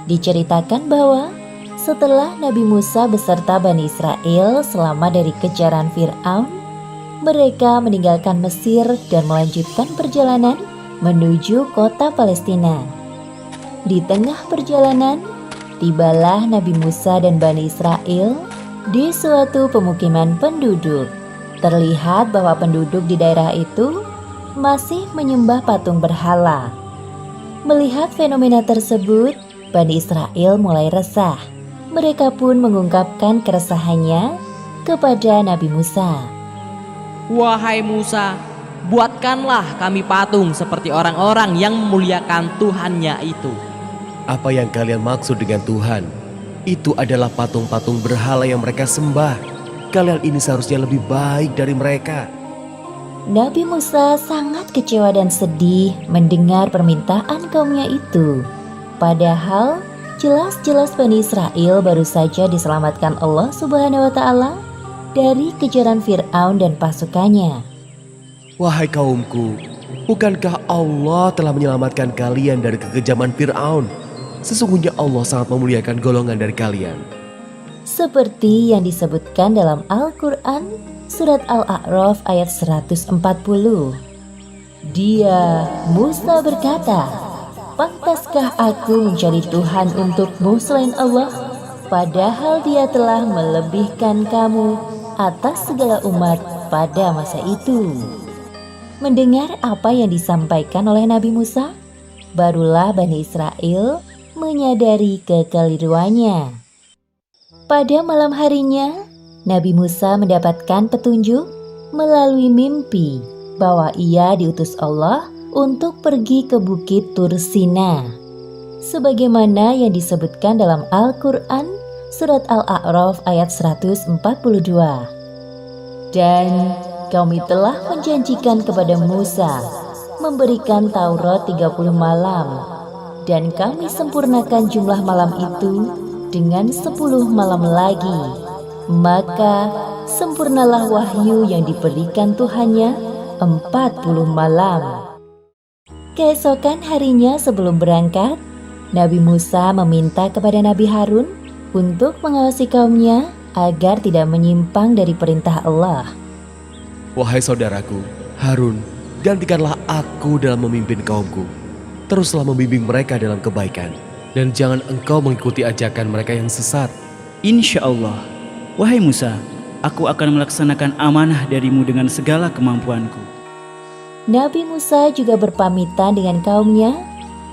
Diceritakan bahwa setelah Nabi Musa beserta Bani Israel selama dari kejaran Fir'aun, mereka meninggalkan Mesir dan melanjutkan perjalanan menuju kota Palestina. Di tengah perjalanan, tibalah Nabi Musa dan Bani Israel di suatu pemukiman penduduk. Terlihat bahwa penduduk di daerah itu masih menyembah patung berhala. Melihat fenomena tersebut, Bani Israel mulai resah. Mereka pun mengungkapkan keresahannya kepada Nabi Musa. Wahai Musa, buatkanlah kami patung seperti orang-orang yang memuliakan Tuhannya itu. Apa yang kalian maksud dengan Tuhan? Itu adalah patung-patung berhala yang mereka sembah. Kalian ini seharusnya lebih baik dari mereka. Nabi Musa sangat kecewa dan sedih mendengar permintaan kaumnya itu. Padahal jelas-jelas Bani Israel baru saja diselamatkan Allah Subhanahu wa Ta'ala dari kejaran Fir'aun dan pasukannya. Wahai kaumku, bukankah Allah telah menyelamatkan kalian dari kekejaman Fir'aun? Sesungguhnya Allah sangat memuliakan golongan dari kalian. Seperti yang disebutkan dalam Al-Quran, surat Al-A'raf ayat 140. Dia, Musa berkata, "Pantaskah aku mencari Tuhan untukmu selain Allah, padahal dia telah melebihkan kamu atas segala umat pada masa itu." Mendengar apa yang disampaikan oleh Nabi Musa, barulah Bani Israel menyadari kekeliruannya. Pada malam harinya, Nabi Musa mendapatkan petunjuk melalui mimpi bahwa ia diutus Allah untuk pergi ke bukit Tur Sina. Sebagaimana yang disebutkan dalam Al-Quran, surat Al-A'raf ayat 142. Dan kami telah menjanjikan kepada Musa memberikan Taurat 30 malam. Dan kami sempurnakan jumlah malam itu dengan 10 malam lagi. Maka sempurnalah wahyu yang diberikan Tuhannya 40 malam. Keesokan harinya sebelum berangkat, Nabi Musa meminta kepada Nabi Harun untuk mengawasi kaumnya agar tidak menyimpang dari perintah Allah. Wahai saudaraku, Harun, gantikanlah aku dalam memimpin kaumku. Teruslah membimbing mereka dalam kebaikan, dan jangan engkau mengikuti ajakan mereka yang sesat. Insya Allah, wahai Musa, aku akan melaksanakan amanah darimu dengan segala kemampuanku. Nabi Musa juga berpamitan dengan kaumnya,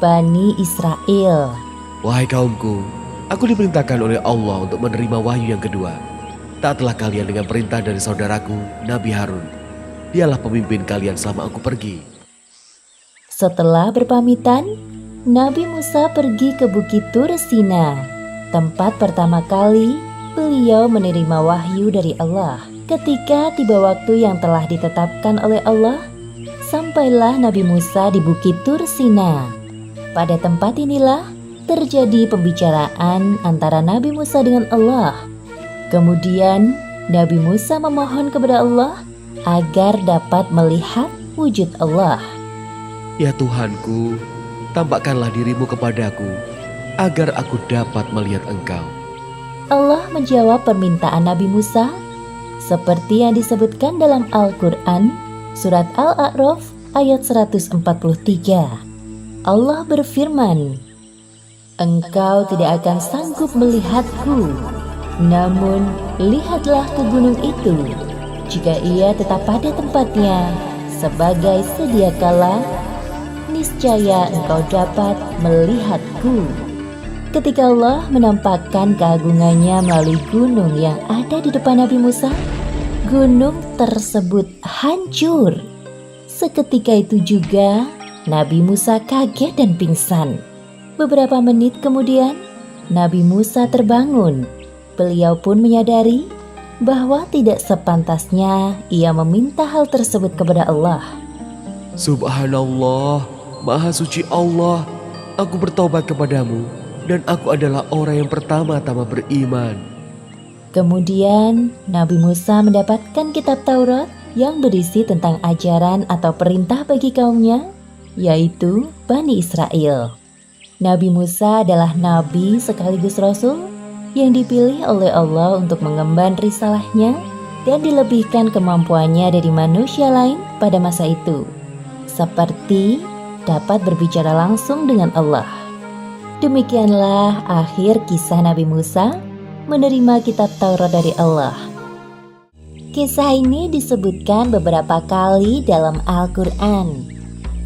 Bani Israel. Wahai kaumku, aku diperintahkan oleh Allah untuk menerima wahyu yang kedua. Taatlah kalian dengan perintah dari saudaraku, Nabi Harun. Dialah pemimpin kalian selama aku pergi. Setelah berpamitan, Nabi Musa pergi ke Bukit Tur Sina, tempat pertama kali beliau menerima wahyu dari Allah. Ketika tiba waktu yang telah ditetapkan oleh Allah, sampailah Nabi Musa di Bukit Tur Sina. Pada tempat inilah terjadi pembicaraan antara Nabi Musa dengan Allah. Kemudian Nabi Musa memohon kepada Allah agar dapat melihat wujud Allah. Ya Tuhanku, tampakkanlah dirimu kepadaku, agar aku dapat melihat Engkau. Allah menjawab permintaan Nabi Musa seperti yang disebutkan dalam Al-Quran, surat Al-A'raf ayat 143. Allah berfirman, "Engkau tidak akan sanggup melihatku, namun lihatlah ke gunung itu. Jika ia tetap pada tempatnya sebagai sedia kala, niscaya engkau dapat melihatku." Ketika Allah menampakkan keagungannya melalui gunung yang ada di depan Nabi Musa, gunung tersebut hancur. Seketika itu juga Nabi Musa kaget dan pingsan. Beberapa menit kemudian, Nabi Musa terbangun. Beliau pun menyadari bahwa tidak sepantasnya ia meminta hal tersebut kepada Allah. Subhanallah, Maha Suci Allah, aku bertobat kepadamu, dan aku adalah orang yang pertama-tama beriman. Kemudian Nabi Musa mendapatkan kitab Taurat yang berisi tentang ajaran atau perintah bagi kaumnya, yaitu Bani Israel. Nabi Musa adalah nabi sekaligus rasul yang dipilih oleh Allah untuk mengemban risalahnya dan dilebihkan kemampuannya dari manusia lain pada masa itu, seperti dapat berbicara langsung dengan Allah. Demikianlah akhir kisah Nabi Musa menerima kitab Taurat dari Allah. Kisah ini disebutkan beberapa kali dalam Al-Quran.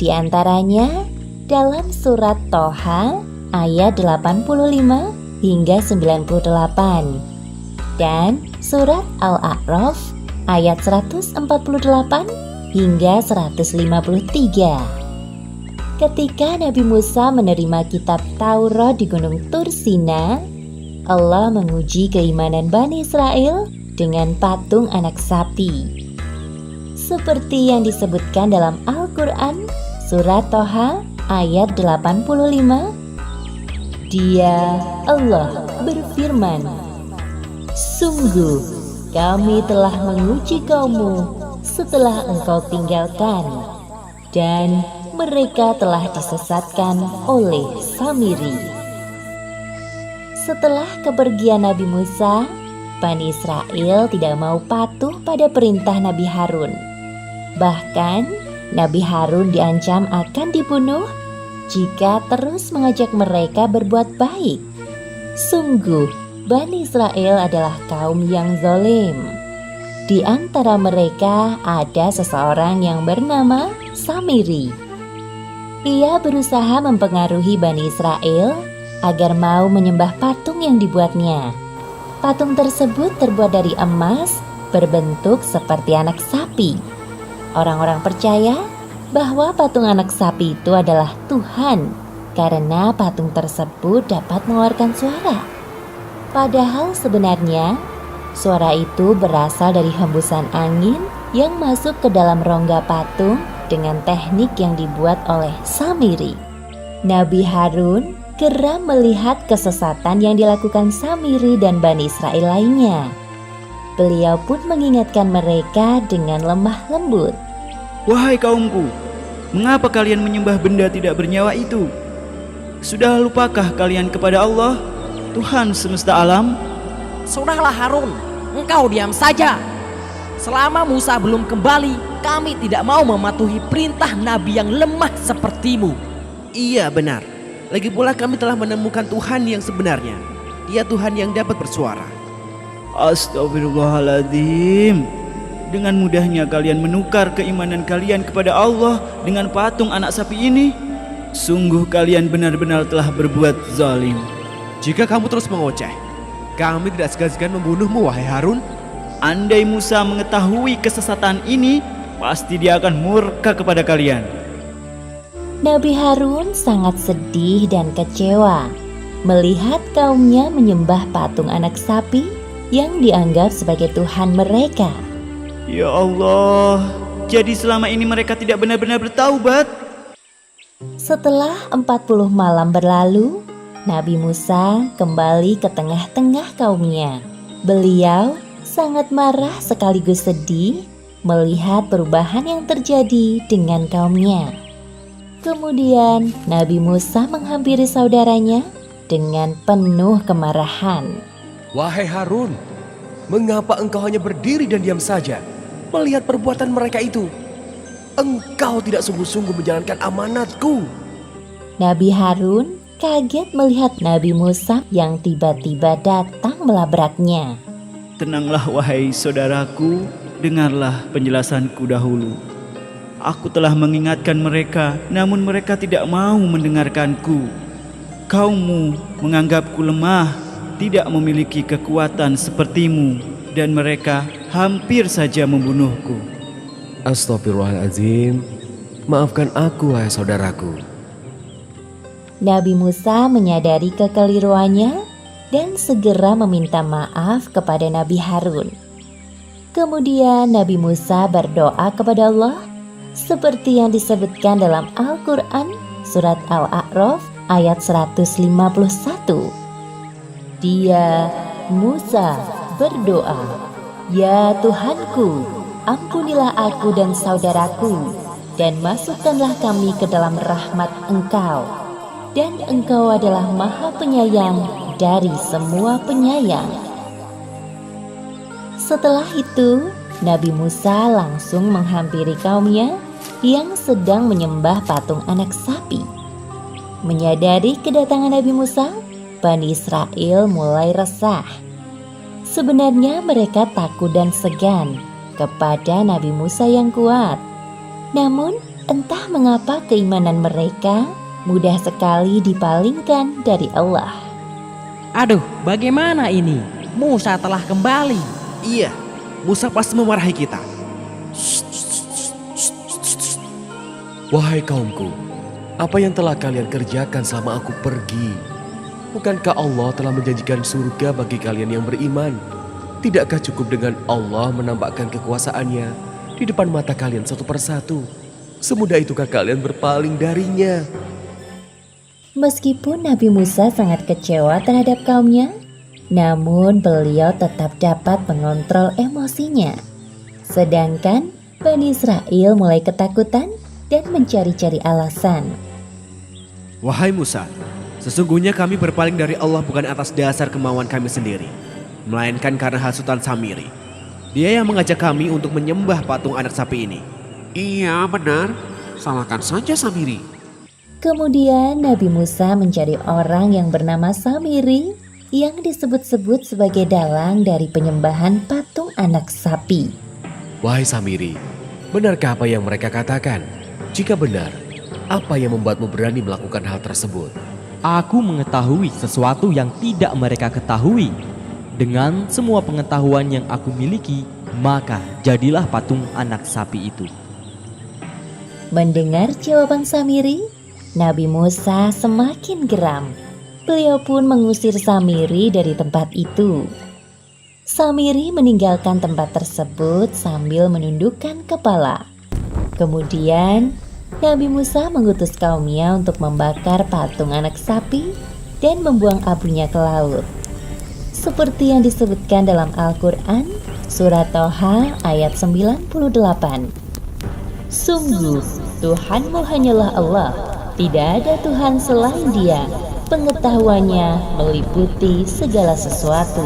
Di antaranya dalam surat Toha ayat 85 hingga 98 dan surat Al-A'raf ayat 148 hingga 153. Ketika Nabi Musa menerima kitab Taurat di Gunung Tur Sina, Allah menguji keimanan Bani Israel dengan patung anak sapi. Seperti yang disebutkan dalam Al-Quran, surat Toha ayat 85, Dia, Allah, berfirman, "Sungguh, kami telah menguji kaummu setelah engkau tinggalkan, dan mereka telah disesatkan oleh Samiri." Setelah kepergian Nabi Musa, Bani Israel tidak mau patuh pada perintah Nabi Harun. Bahkan, Nabi Harun diancam akan dibunuh jika terus mengajak mereka berbuat baik. Sungguh, Bani Israel adalah kaum yang zalim. Di antara mereka ada seseorang yang bernama Samiri. Ia berusaha mempengaruhi Bani Israel agar mau menyembah patung yang dibuatnya. Patung tersebut terbuat dari emas, berbentuk seperti anak sapi. Orang-orang percaya bahwa patung anak sapi itu adalah Tuhan, karena patung tersebut dapat mengeluarkan suara. Padahal sebenarnya, suara itu berasal dari hembusan angin yang masuk ke dalam rongga patung dengan teknik yang dibuat oleh Samiri. Nabi Harun geram melihat kesesatan yang dilakukan Samiri dan Bani Israel lainnya. Beliau pun mengingatkan mereka dengan lemah lembut. Wahai kaumku, mengapa kalian menyembah benda tidak bernyawa itu? Sudah lupakah kalian kepada Allah, Tuhan semesta alam? Sudahlah Harun, engkau diam saja. Selama Musa belum kembali, kami tidak mau mematuhi perintah Nabi yang lemah sepertimu. Iya benar. Lagi pula kami telah menemukan Tuhan yang sebenarnya. Dia Tuhan yang dapat bersuara. Astagfirullahaladzim. Dengan mudahnya kalian menukar keimanan kalian kepada Allah dengan patung anak sapi ini. Sungguh kalian benar-benar telah berbuat zalim. Jika kamu terus mengoceh, kami tidak segan-segan membunuhmu, wahai Harun. Andai Musa mengetahui kesesatan ini, pasti dia akan murka kepada kalian. Nabi Harun sangat sedih dan kecewa melihat kaumnya menyembah patung anak sapi yang dianggap sebagai Tuhan mereka. Ya Allah, jadi selama ini mereka tidak benar-benar bertaubat. Setelah 40 malam berlalu, Nabi Musa kembali ke tengah-tengah kaumnya. Beliau sangat marah sekaligus sedih melihat perubahan yang terjadi dengan kaumnya. Kemudian Nabi Musa menghampiri saudaranya dengan penuh kemarahan. Wahai Harun, mengapa engkau hanya berdiri dan diam saja melihat perbuatan mereka itu? Engkau tidak sungguh-sungguh menjalankan amanatku. Nabi Harun kaget melihat Nabi Musa yang tiba-tiba datang melabraknya. Tenanglah wahai saudaraku, dengarlah penjelasanku dahulu. Aku telah mengingatkan mereka, namun mereka tidak mau mendengarkanku. Kaummu menganggapku lemah, tidak memiliki kekuatan sepertimu, dan mereka hampir saja membunuhku. Astagfirullahaladzim, maafkan aku wahai saudaraku. Nabi Musa menyadari kekeliruannya dan segera meminta maaf kepada Nabi Harun. Kemudian Nabi Musa berdoa kepada Allah seperti yang disebutkan dalam Al-Quran surat Al-A'raf ayat 151. Dia, Musa, berdoa, "Ya Tuhanku, ampunilah aku dan saudaraku, dan masukkanlah kami ke dalam rahmat Engkau. Dan Engkau adalah Maha Penyayang dari semua penyayang." Setelah itu, Nabi Musa langsung menghampiri kaumnya yang sedang menyembah patung anak sapi. Menyadari kedatangan Nabi Musa, Bani Israel mulai resah. Sebenarnya mereka takut dan segan kepada Nabi Musa yang kuat. Namun, entah mengapa keimanan mereka mudah sekali dipalingkan dari Allah. Aduh, bagaimana ini? Musa telah kembali. Iya, Musa pasti memarahi kita. Wahai kaumku, apa yang telah kalian kerjakan selama aku pergi? Bukankah Allah telah menjanjikan surga bagi kalian yang beriman? Tidakkah cukup dengan Allah menampakkan kekuasaannya di depan mata kalian satu persatu? Semudah itukah kalian berpaling darinya? Meskipun Nabi Musa sangat kecewa terhadap kaumnya, namun beliau tetap dapat mengontrol emosinya. Sedangkan Bani Israel mulai ketakutan dan mencari-cari alasan. Wahai Musa, sesungguhnya kami berpaling dari Allah bukan atas dasar kemauan kami sendiri, melainkan karena hasutan Samiri. Dia yang mengajak kami untuk menyembah patung anak sapi ini. Iya benar, salahkan saja Samiri. Kemudian Nabi Musa mencari orang yang bernama Samiri yang disebut-sebut sebagai dalang dari penyembahan patung anak sapi. Wahai Samiri, benarkah apa yang mereka katakan? Jika benar, apa yang membuatmu berani melakukan hal tersebut? Aku mengetahui sesuatu yang tidak mereka ketahui. Dengan semua pengetahuan yang aku miliki, maka jadilah patung anak sapi itu. Mendengar jawaban Samiri, Nabi Musa semakin geram. Beliau pun mengusir Samiri dari tempat itu. Samiri meninggalkan tempat tersebut sambil menundukkan kepala. Kemudian, Nabi Musa mengutus kaumnya untuk membakar patung anak sapi dan membuang abunya ke laut. Seperti yang disebutkan dalam Al-Quran, surat Toha ayat 98. Sungguh, Tuhanmu hanyalah Allah. Tidak ada Tuhan selain Dia, pengetahuannya meliputi segala sesuatu.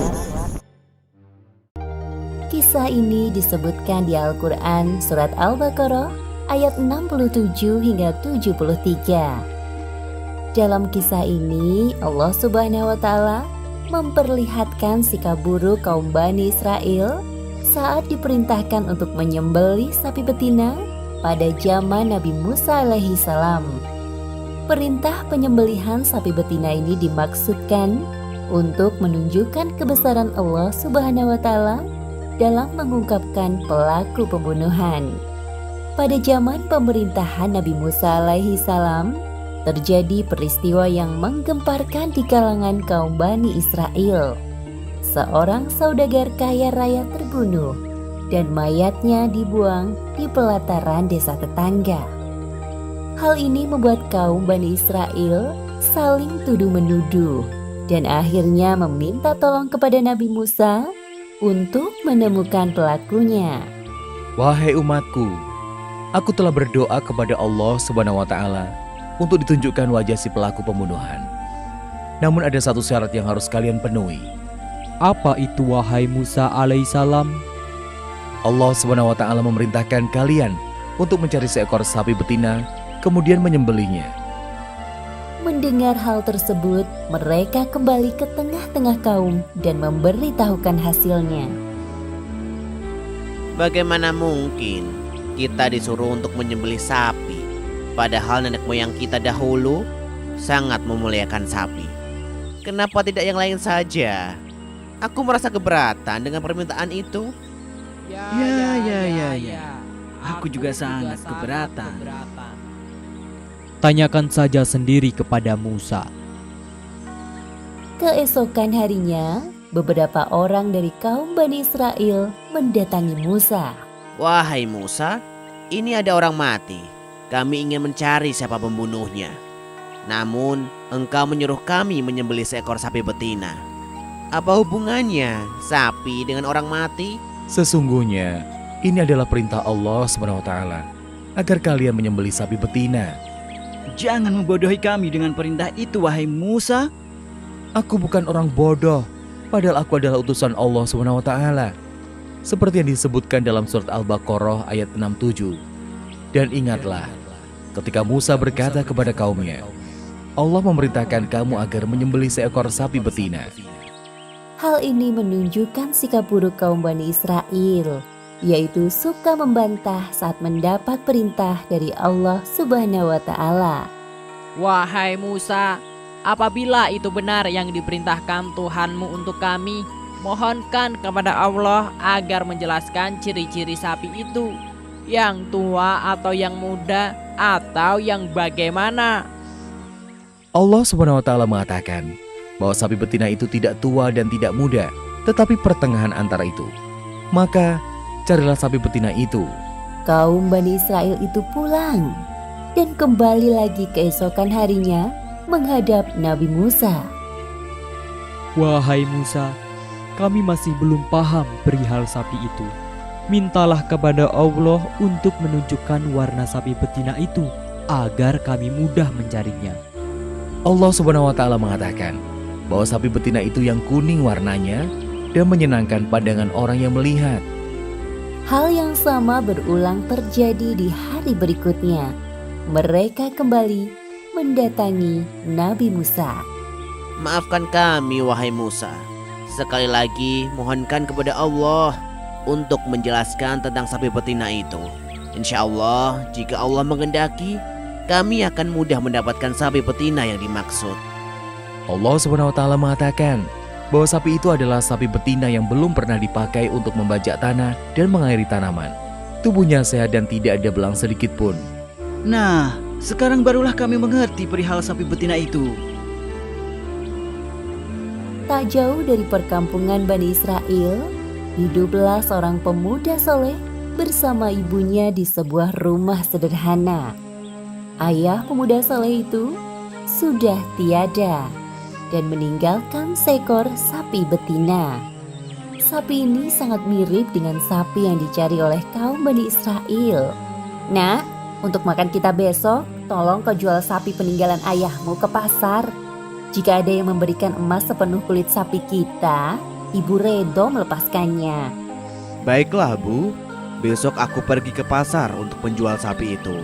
Kisah ini disebutkan di Al-Quran surat Al-Baqarah ayat 67 hingga 73. Dalam kisah ini, Allah Subhanahu wa Ta'ala memperlihatkan sikap buruk kaum Bani Israel saat diperintahkan untuk menyembelih sapi betina pada zaman Nabi Musa alaihi salam. Perintah penyembelihan sapi betina ini dimaksudkan untuk menunjukkan kebesaran Allah Subhanahu wa Ta'ala dalam mengungkapkan pelaku pembunuhan. Pada zaman pemerintahan Nabi Musa alaihi salam, terjadi peristiwa yang menggemparkan di kalangan kaum Bani Israel. Seorang saudagar kaya raya terbunuh dan mayatnya dibuang di pelataran desa tetangga. Hal ini membuat kaum Bani Israel saling tuduh-menuduh dan akhirnya meminta tolong kepada Nabi Musa untuk menemukan pelakunya. Wahai umatku, aku telah berdoa kepada Allah Subhanahu wa Ta'ala untuk ditunjukkan wajah si pelaku pembunuhan. Namun ada satu syarat yang harus kalian penuhi. Apa itu wahai Musa alaihissalam? Allah Subhanahu wa Ta'ala memerintahkan kalian untuk mencari seekor sapi betina, kemudian menyembelihnya. Mendengar hal tersebut, mereka kembali ke tengah-tengah kaum dan memberitahukan hasilnya. Bagaimana mungkin kita disuruh untuk menyembelih sapi, padahal nenek moyang kita dahulu sangat memuliakan sapi. Kenapa tidak yang lain saja? Aku merasa keberatan dengan permintaan itu. Ya. Aku juga sangat keberatan. Tanyakan saja sendiri kepada Musa. Keesokan harinya, beberapa orang dari kaum Bani Israel mendatangi Musa. Wahai Musa, ini ada orang mati. Kami ingin mencari siapa pembunuhnya. Namun, engkau menyuruh kami menyembelih seekor sapi betina. Apa hubungannya sapi dengan orang mati? Sesungguhnya, ini adalah perintah Allah Subhanahu wa Ta'ala agar kalian menyembelih sapi betina. Jangan membodohi kami dengan perintah itu, wahai Musa. Aku bukan orang bodoh, padahal aku adalah utusan Allah Subhanahu wa Ta'ala. Seperti yang disebutkan dalam surat Al-Baqarah ayat 67. Dan ingatlah, ketika Musa berkata kepada kaumnya, Allah memerintahkan kamu agar menyembelih seekor sapi betina. Hal ini menunjukkan sikap buruk kaum Bani Israel, yaitu suka membantah saat mendapat perintah dari Allah Subhanahu wa Ta'ala. Wahai Musa, apabila itu benar yang diperintahkan Tuhanmu untuk kami, mohonkan kepada Allah agar menjelaskan ciri-ciri sapi itu, yang tua atau yang muda atau yang bagaimana. Allah Subhanahu wa Ta'ala mengatakan bahwa sapi betina itu tidak tua dan tidak muda, tetapi pertengahan antara itu. Maka carilah sapi betina itu. Kaum Bani Israel itu pulang dan kembali lagi keesokan harinya menghadap Nabi Musa. Wahai Musa, kami masih belum paham perihal sapi itu. Mintalah kepada Allah untuk menunjukkan warna sapi betina itu agar kami mudah mencarinya. Allah Subhanahu wa Ta'ala mengatakan bahwa sapi betina itu yang kuning warnanya dan menyenangkan pandangan orang yang melihat. Hal yang sama berulang terjadi di hari berikutnya. Mereka kembali mendatangi Nabi Musa. Maafkan kami, wahai Musa. Sekali lagi mohonkan kepada Allah untuk menjelaskan tentang sapi betina itu. Insya Allah, jika Allah menghendaki, kami akan mudah mendapatkan sapi betina yang dimaksud. Allah Subhanahu wa Ta'ala mengatakan bahwa sapi itu adalah sapi betina yang belum pernah dipakai untuk membajak tanah dan mengairi tanaman. Tubuhnya sehat dan tidak ada belang sedikit pun. Nah, sekarang barulah kami mengerti perihal sapi betina itu. Tak jauh dari perkampungan Bani Israel, hiduplah seorang pemuda soleh bersama ibunya di sebuah rumah sederhana. Ayah pemuda soleh itu sudah tiada dan meninggalkan seekor sapi betina. Sapi ini sangat mirip dengan sapi yang dicari oleh kaum Bani Israel. Nak, untuk makan kita besok, tolong kau jual sapi peninggalan ayahmu ke pasar. Jika ada yang memberikan emas sepenuh kulit sapi kita, ibu redo melepaskannya. Baiklah, Bu. Besok aku pergi ke pasar untuk menjual sapi itu.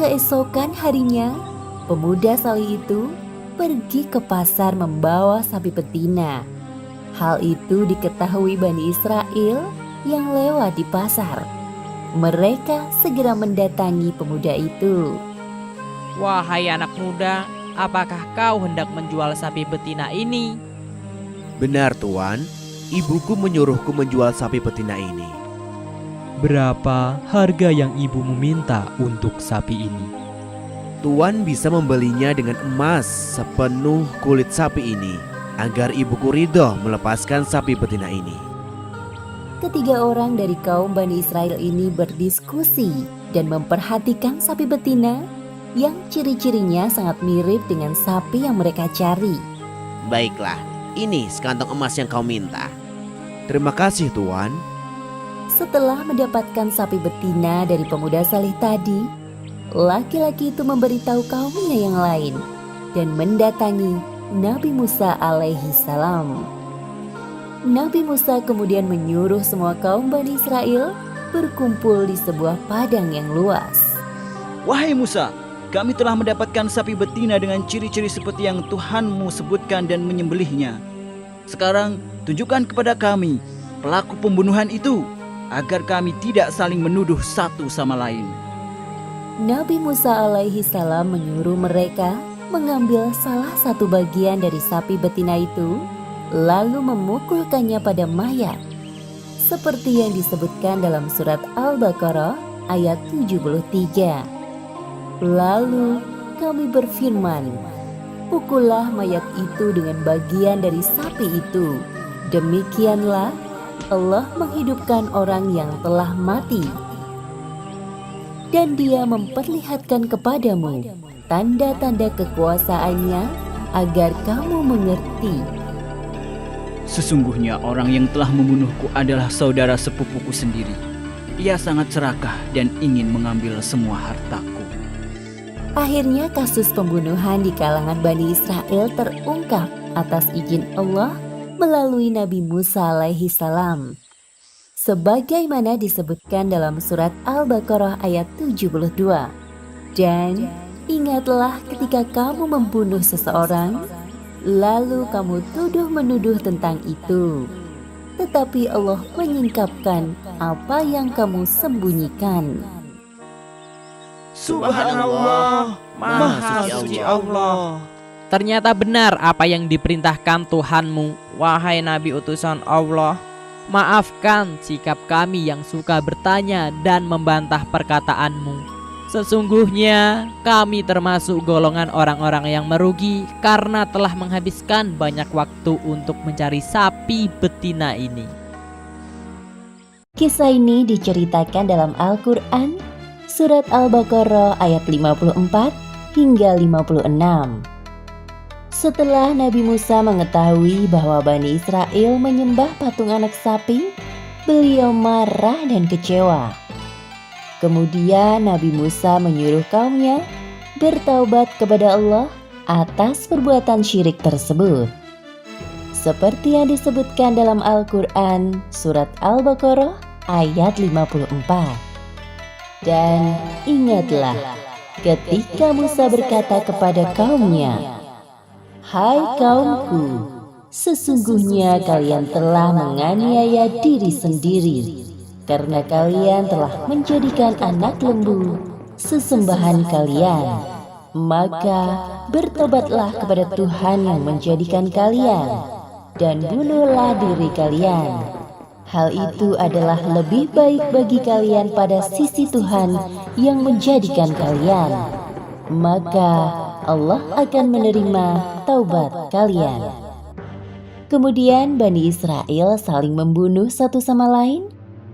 Keesokan harinya, pemuda soleh itu pergi ke pasar membawa sapi betina. Hal itu diketahui Bani Israel yang lewat di pasar. Mereka segera mendatangi pemuda itu. Wahai anak muda, apakah kau hendak menjual sapi betina ini? Benar, Tuan. Ibuku menyuruhku menjual sapi betina ini. Berapa harga yang ibumu minta untuk sapi ini? Tuan bisa membelinya dengan emas sepenuh kulit sapi ini agar ibuku ridho melepaskan sapi betina ini. Ketiga orang dari kaum Bani Israel ini berdiskusi dan memperhatikan sapi betina yang ciri-cirinya sangat mirip dengan sapi yang mereka cari. Baiklah, ini sekantong emas yang kau minta. Terima kasih Tuan. Setelah mendapatkan sapi betina dari pemuda saleh tadi, laki-laki itu memberitahu kaumnya yang lain dan mendatangi Nabi Musa alaihi salam. Nabi Musa kemudian menyuruh semua kaum Bani Israel berkumpul di sebuah padang yang luas. Wahai Musa, kami telah mendapatkan sapi betina dengan ciri-ciri seperti yang Tuhanmu sebutkan dan menyembelihnya. Sekarang tunjukkan kepada kami pelaku pembunuhan itu, agar kami tidak saling menuduh satu sama lain. Nabi Musa alaihi salam menyuruh mereka mengambil salah satu bagian dari sapi betina itu, lalu memukulkannya pada mayat, seperti yang disebutkan dalam surat Al-Baqarah ayat 73. Lalu kami berfirman, pukullah mayat itu dengan bagian dari sapi itu. Demikianlah Allah menghidupkan orang yang telah mati. Dan Dia memperlihatkan kepadamu tanda-tanda kekuasaannya agar kamu mengerti. Sesungguhnya orang yang telah membunuhku adalah saudara sepupuku sendiri. Ia sangat serakah dan ingin mengambil semua hartaku. Akhirnya kasus pembunuhan di kalangan Bani Israel terungkap atas izin Allah melalui Nabi Musa alaihi salam. Sebagaimana disebutkan dalam surat Al-Baqarah ayat 72. Dan ingatlah ketika kamu membunuh seseorang, lalu kamu tuduh-menuduh tentang itu. Tetapi Allah menyingkapkan apa yang kamu sembunyikan. Subhanallah, Maha Suci Allah. Ternyata benar apa yang diperintahkan Tuhanmu, wahai Nabi utusan Allah. Maafkan sikap kami yang suka bertanya dan membantah perkataanmu. Sesungguhnya kami termasuk golongan orang-orang yang merugi karena telah menghabiskan banyak waktu untuk mencari sapi betina ini. Kisah ini diceritakan dalam Al-Quran, surat Al-Baqarah ayat 54 hingga 56. Setelah Nabi Musa mengetahui bahwa Bani Israel menyembah patung anak sapi, beliau marah dan kecewa. Kemudian Nabi Musa menyuruh kaumnya bertaubat kepada Allah atas perbuatan syirik tersebut. Seperti yang disebutkan dalam Al-Quran surat Al-Baqarah ayat 54. Dan ingatlah ketika Musa berkata kepada kaumnya, "Hai kaumku, sesungguhnya kalian telah menganiaya diri sendiri, karena kalian telah menjadikan anak lembu sesembahan kalian. Maka bertobatlah kepada Tuhan yang menjadikan kalian, dan bunuhlah diri kalian. Hal itu adalah lebih baik bagi kalian pada sisi Tuhan yang menjadikan kalian. Maka Allah akan menerima taubat kalian." Kemudian Bani Israel saling membunuh satu sama lain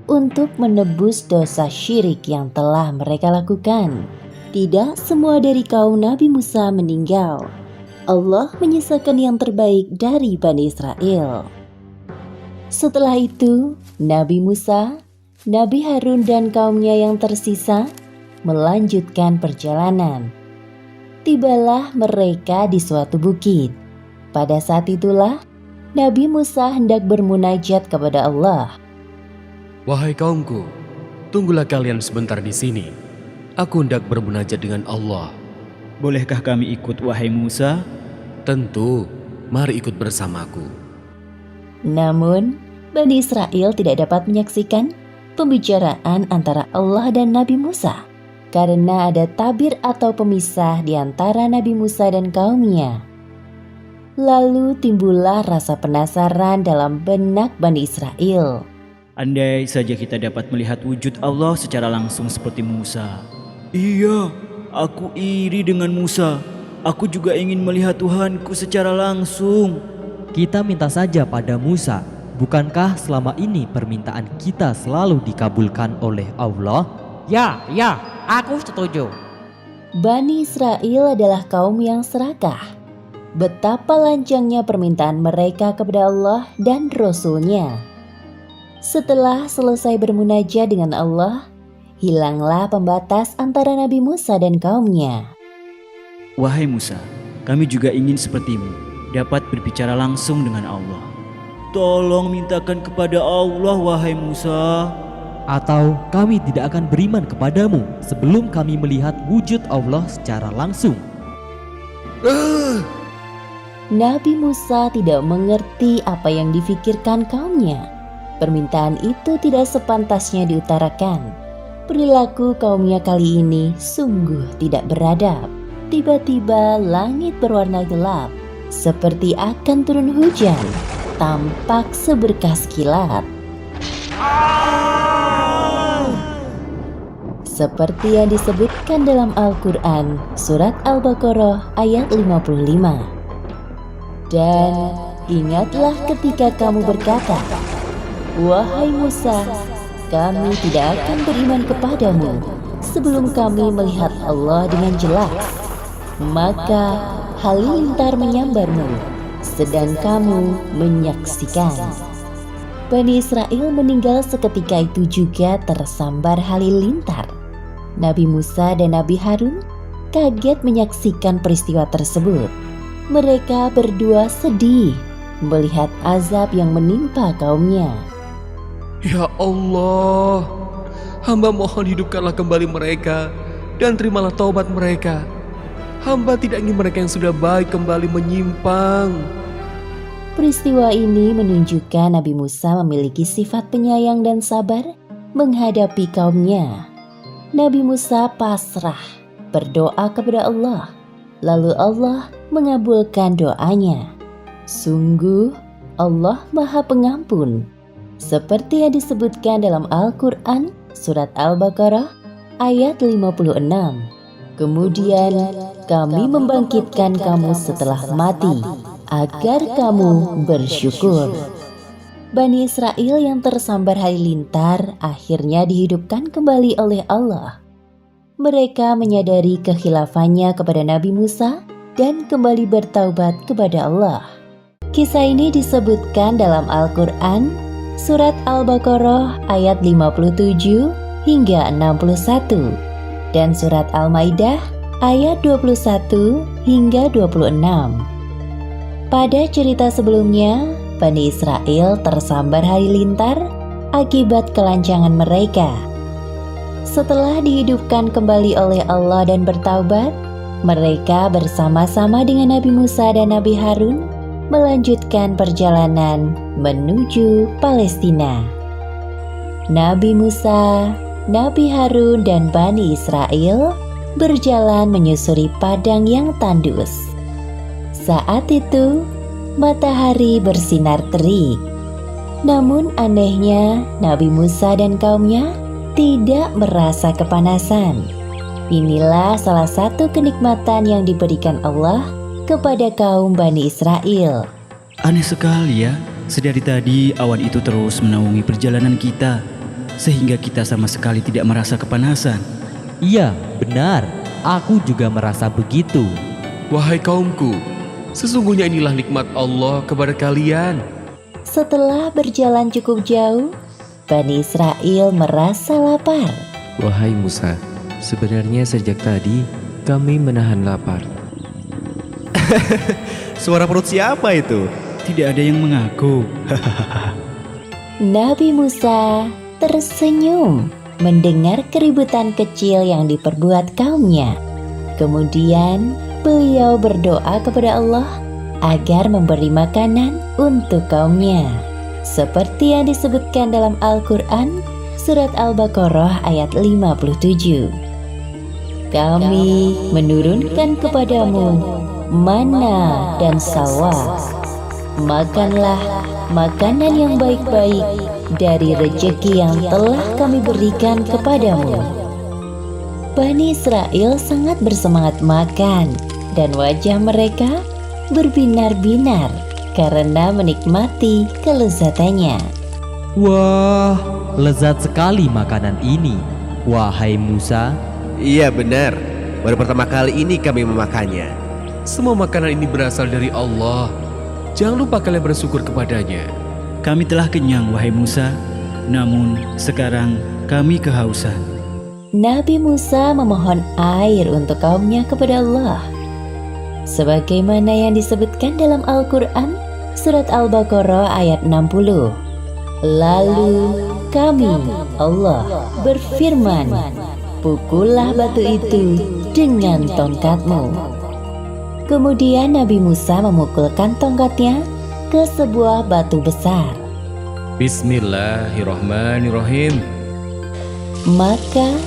untuk menebus dosa syirik yang telah mereka lakukan. Tidak semua dari kaum Nabi Musa meninggal. Allah menyisakan yang terbaik dari Bani Israel. Setelah itu, Nabi Musa, Nabi Harun dan kaumnya yang tersisa melanjutkan perjalanan. Tibalah mereka di suatu bukit. Pada saat itulah Nabi Musa hendak bermunajat kepada Allah. Wahai kaumku, tunggulah kalian sebentar di sini. Aku hendak bermunajat dengan Allah. Bolehkah kami ikut, wahai Musa? Tentu, mari ikut bersamaku. Namun, Bani Israel tidak dapat menyaksikan pembicaraan antara Allah dan Nabi Musa karena ada tabir atau pemisah di antara Nabi Musa dan kaumnya. Lalu timbullah rasa penasaran dalam benak Bani Israel. Andai saja kita dapat melihat wujud Allah secara langsung seperti Musa. Iya, aku iri dengan Musa. Aku juga ingin melihat Tuhanku secara langsung. Kita minta saja pada Musa. Bukankah selama ini permintaan kita selalu dikabulkan oleh Allah? Ya, aku setuju. Bani Israel adalah kaum yang serakah. Betapa lancangnya permintaan mereka kepada Allah dan Rasul-Nya. Setelah selesai bermunajat dengan Allah, hilanglah pembatas antara Nabi Musa dan kaumnya. Wahai Musa, kami juga ingin sepertimu, dapat berbicara langsung dengan Allah. Tolong mintakan kepada Allah, wahai Musa. Atau kami tidak akan beriman kepadamu sebelum kami melihat wujud Allah secara langsung. Nabi Musa tidak mengerti apa yang difikirkan kaumnya. Permintaan itu tidak sepantasnya diutarakan. Perilaku kaumnya kali ini sungguh tidak beradab. Tiba-tiba langit berwarna gelap, seperti akan turun hujan, tampak seberkas kilat. Seperti yang disebutkan dalam Al-Quran, surat Al-Baqarah ayat 55. Dan ingatlah ketika kamu berkata, "Wahai Musa, kami tidak akan beriman kepadamu sebelum kami melihat Allah dengan jelas." Maka halilintar menyambarmu, sedang kamu menyaksikan. Bani Israel meninggal seketika itu juga tersambar halilintar. Nabi Musa dan Nabi Harun kaget menyaksikan peristiwa tersebut. Mereka berdua sedih melihat azab yang menimpa kaumnya. Ya Allah, hamba mohon hidupkanlah kembali mereka dan terimalah taubat mereka. Hamba tidak ingin mereka yang sudah baik kembali menyimpang. Peristiwa ini menunjukkan Nabi Musa memiliki sifat penyayang dan sabar menghadapi kaumnya. Nabi Musa pasrah berdoa kepada Allah, lalu Allah mengabulkan doanya. Sungguh Allah Maha Pengampun, seperti yang disebutkan dalam Al-Quran surat Al-Baqarah ayat 56. Kemudian kami membangkitkan kamu setelah mati, agar kamu bersyukur. Bani Israel yang tersambar halilintar akhirnya dihidupkan kembali oleh Allah. Mereka menyadari kekhilafannya kepada Nabi Musa dan kembali bertaubat kepada Allah. Kisah ini disebutkan dalam Al-Quran, surat Al-Baqarah ayat 57 hingga 61, dan surat Al-Maidah ayat 21 hingga 26. Pada cerita sebelumnya, Bani Israel tersambar halilintar akibat kelancangan mereka. Setelah dihidupkan kembali oleh Allah dan bertaubat, mereka bersama-sama dengan Nabi Musa dan Nabi Harun melanjutkan perjalanan menuju Palestina. Nabi Musa, Nabi Harun, dan Bani Israel berjalan menyusuri padang yang tandus. Saat itu, matahari bersinar terik. Namun anehnya, Nabi Musa dan kaumnya tidak merasa kepanasan. Inilah salah satu kenikmatan yang diberikan Allah kepada kaum Bani Israel. Aneh sekali ya, sedari tadi awan itu terus menaungi perjalanan kita, sehingga kita sama sekali tidak merasa kepanasan. Iya, benar. Aku juga merasa begitu. Wahai kaumku, sesungguhnya inilah nikmat Allah kepada kalian. Setelah berjalan cukup jauh, Bani Israel merasa lapar. Wahai Musa, sebenarnya sejak tadi kami menahan lapar. Suara perut siapa itu? Tidak ada yang mengaku. Nabi Musa tersenyum mendengar keributan kecil yang diperbuat kaumnya. Kemudian beliau berdoa kepada Allah agar memberi makanan untuk kaumnya. Seperti yang disebutkan dalam Al-Quran, surat Al-Baqarah ayat 57. Kami menurunkan kepadamu mana dan salwa. Makanlah makanan yang baik-baik dari rejeki yang telah kami berikan kepadamu. Bani Israel sangat bersemangat makan dan wajah mereka berbinar-binar karena menikmati kelezatannya. Wah, lezat sekali makanan ini. Wahai Musa, Iya benar, Baru pertama kali ini kami memakannya. Semua makanan ini berasal dari Allah. Jangan lupa kalian bersyukur kepadanya. Kami telah kenyang, wahai Musa. Namun sekarang kami kehausan. Nabi Musa memohon air untuk kaumnya kepada Allah. Sebagaimana yang disebutkan dalam Al-Quran, surat Al-Baqarah ayat 60. Lalu kami, Allah, berfirman, pukullah batu itu dengan tongkatmu. Kemudian Nabi Musa memukulkan tongkatnya ke sebuah batu besar. Bismillahirrahmanirrahim. Maka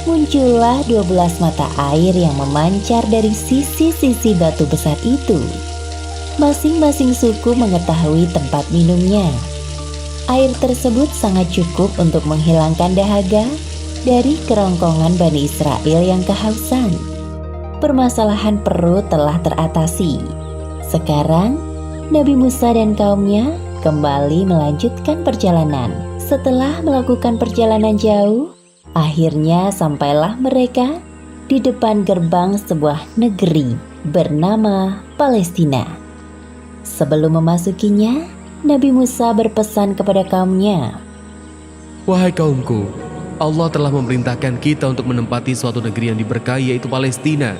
muncullah 12 mata air yang memancar dari sisi-sisi batu besar itu. Masing-masing suku mengetahui tempat minumnya. Air tersebut sangat cukup untuk menghilangkan dahaga dari kerongkongan Bani Israel yang kehausan. Permasalahan perut telah teratasi. Sekarang, Nabi Musa dan kaumnya kembali melanjutkan perjalanan. Setelah melakukan perjalanan jauh, akhirnya sampailah mereka di depan gerbang sebuah negeri bernama Palestina. Sebelum memasukinya, Nabi Musa berpesan kepada kaumnya, Wahai kaumku, Allah telah memerintahkan kita untuk menempati suatu negeri yang diberkahi, yaitu Palestina.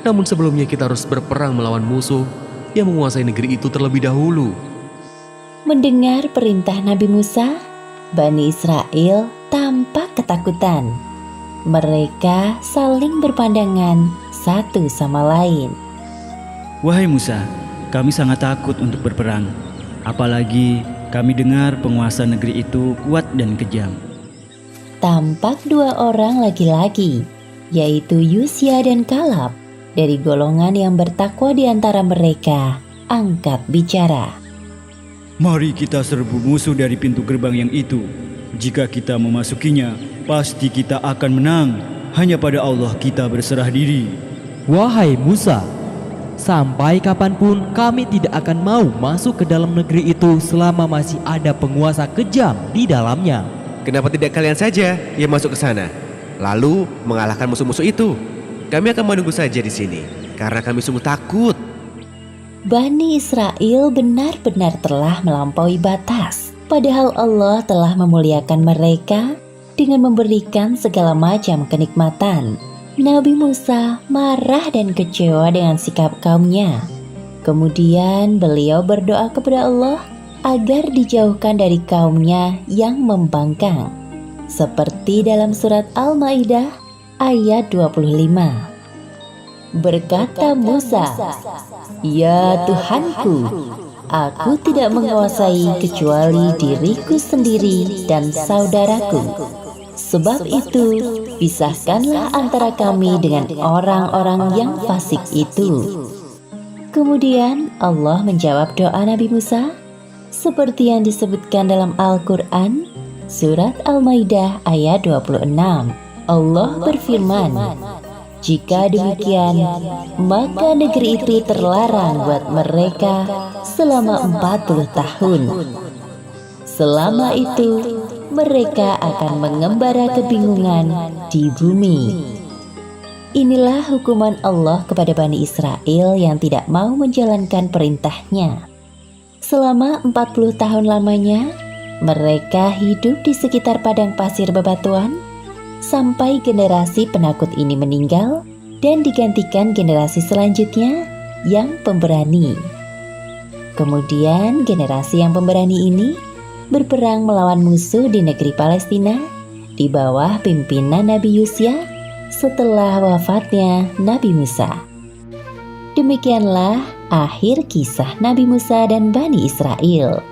Namun sebelumnya kita harus berperang melawan musuh yang menguasai negeri itu terlebih dahulu. Mendengar perintah Nabi Musa, Bani Israel tampak ketakutan. Mereka saling berpandangan satu sama lain. Wahai Musa, kami sangat takut untuk berperang. Apalagi kami dengar penguasa negeri itu kuat dan kejam. Tampak dua orang laki-laki, yaitu Yusya dan Kalab, dari golongan yang bertakwa di antara mereka, angkat bicara. Mari kita serbu musuh dari pintu gerbang yang itu. Jika kita memasukinya, pasti kita akan menang. Hanya pada Allah kita berserah diri. Wahai Musa, sampai kapanpun kami tidak akan mau masuk ke dalam negeri itu selama masih ada penguasa kejam di dalamnya. Kenapa tidak kalian saja yang masuk ke sana, lalu mengalahkan musuh-musuh itu? Kami akan menunggu saja di sini, karena kami sungguh takut. Bani Israel benar-benar telah melampaui batas. Padahal Allah telah memuliakan mereka dengan memberikan segala macam kenikmatan. Nabi Musa marah dan kecewa dengan sikap kaumnya. Kemudian beliau berdoa kepada Allah agar dijauhkan dari kaumnya yang membangkang. Seperti dalam surat Al-Maidah ayat 25. Berkata Musa, "Ya Tuhanku, aku tidak menguasai kecuali diriku sendiri dan saudaraku. Sebab itu, pisahkanlah antara kami dengan orang-orang yang fasik itu." Kemudian Allah menjawab doa Nabi Musa seperti yang disebutkan dalam Al-Quran, surat Al-Maidah ayat 26. Allah berfirman, "Jika demikian, maka negeri itu terlarang buat mereka selama 40 tahun. Selama itu, mereka akan mengembara kebingungan di bumi." Inilah hukuman Allah kepada Bani Israel yang tidak mau menjalankan perintahnya. Selama 40 tahun lamanya, mereka hidup di sekitar padang pasir bebatuan, sampai generasi penakut ini meninggal dan digantikan generasi selanjutnya yang pemberani. Kemudian generasi yang pemberani ini berperang melawan musuh di negeri Palestina di bawah pimpinan Nabi Yusya setelah wafatnya Nabi Musa. Demikianlah akhir kisah Nabi Musa dan Bani Israel.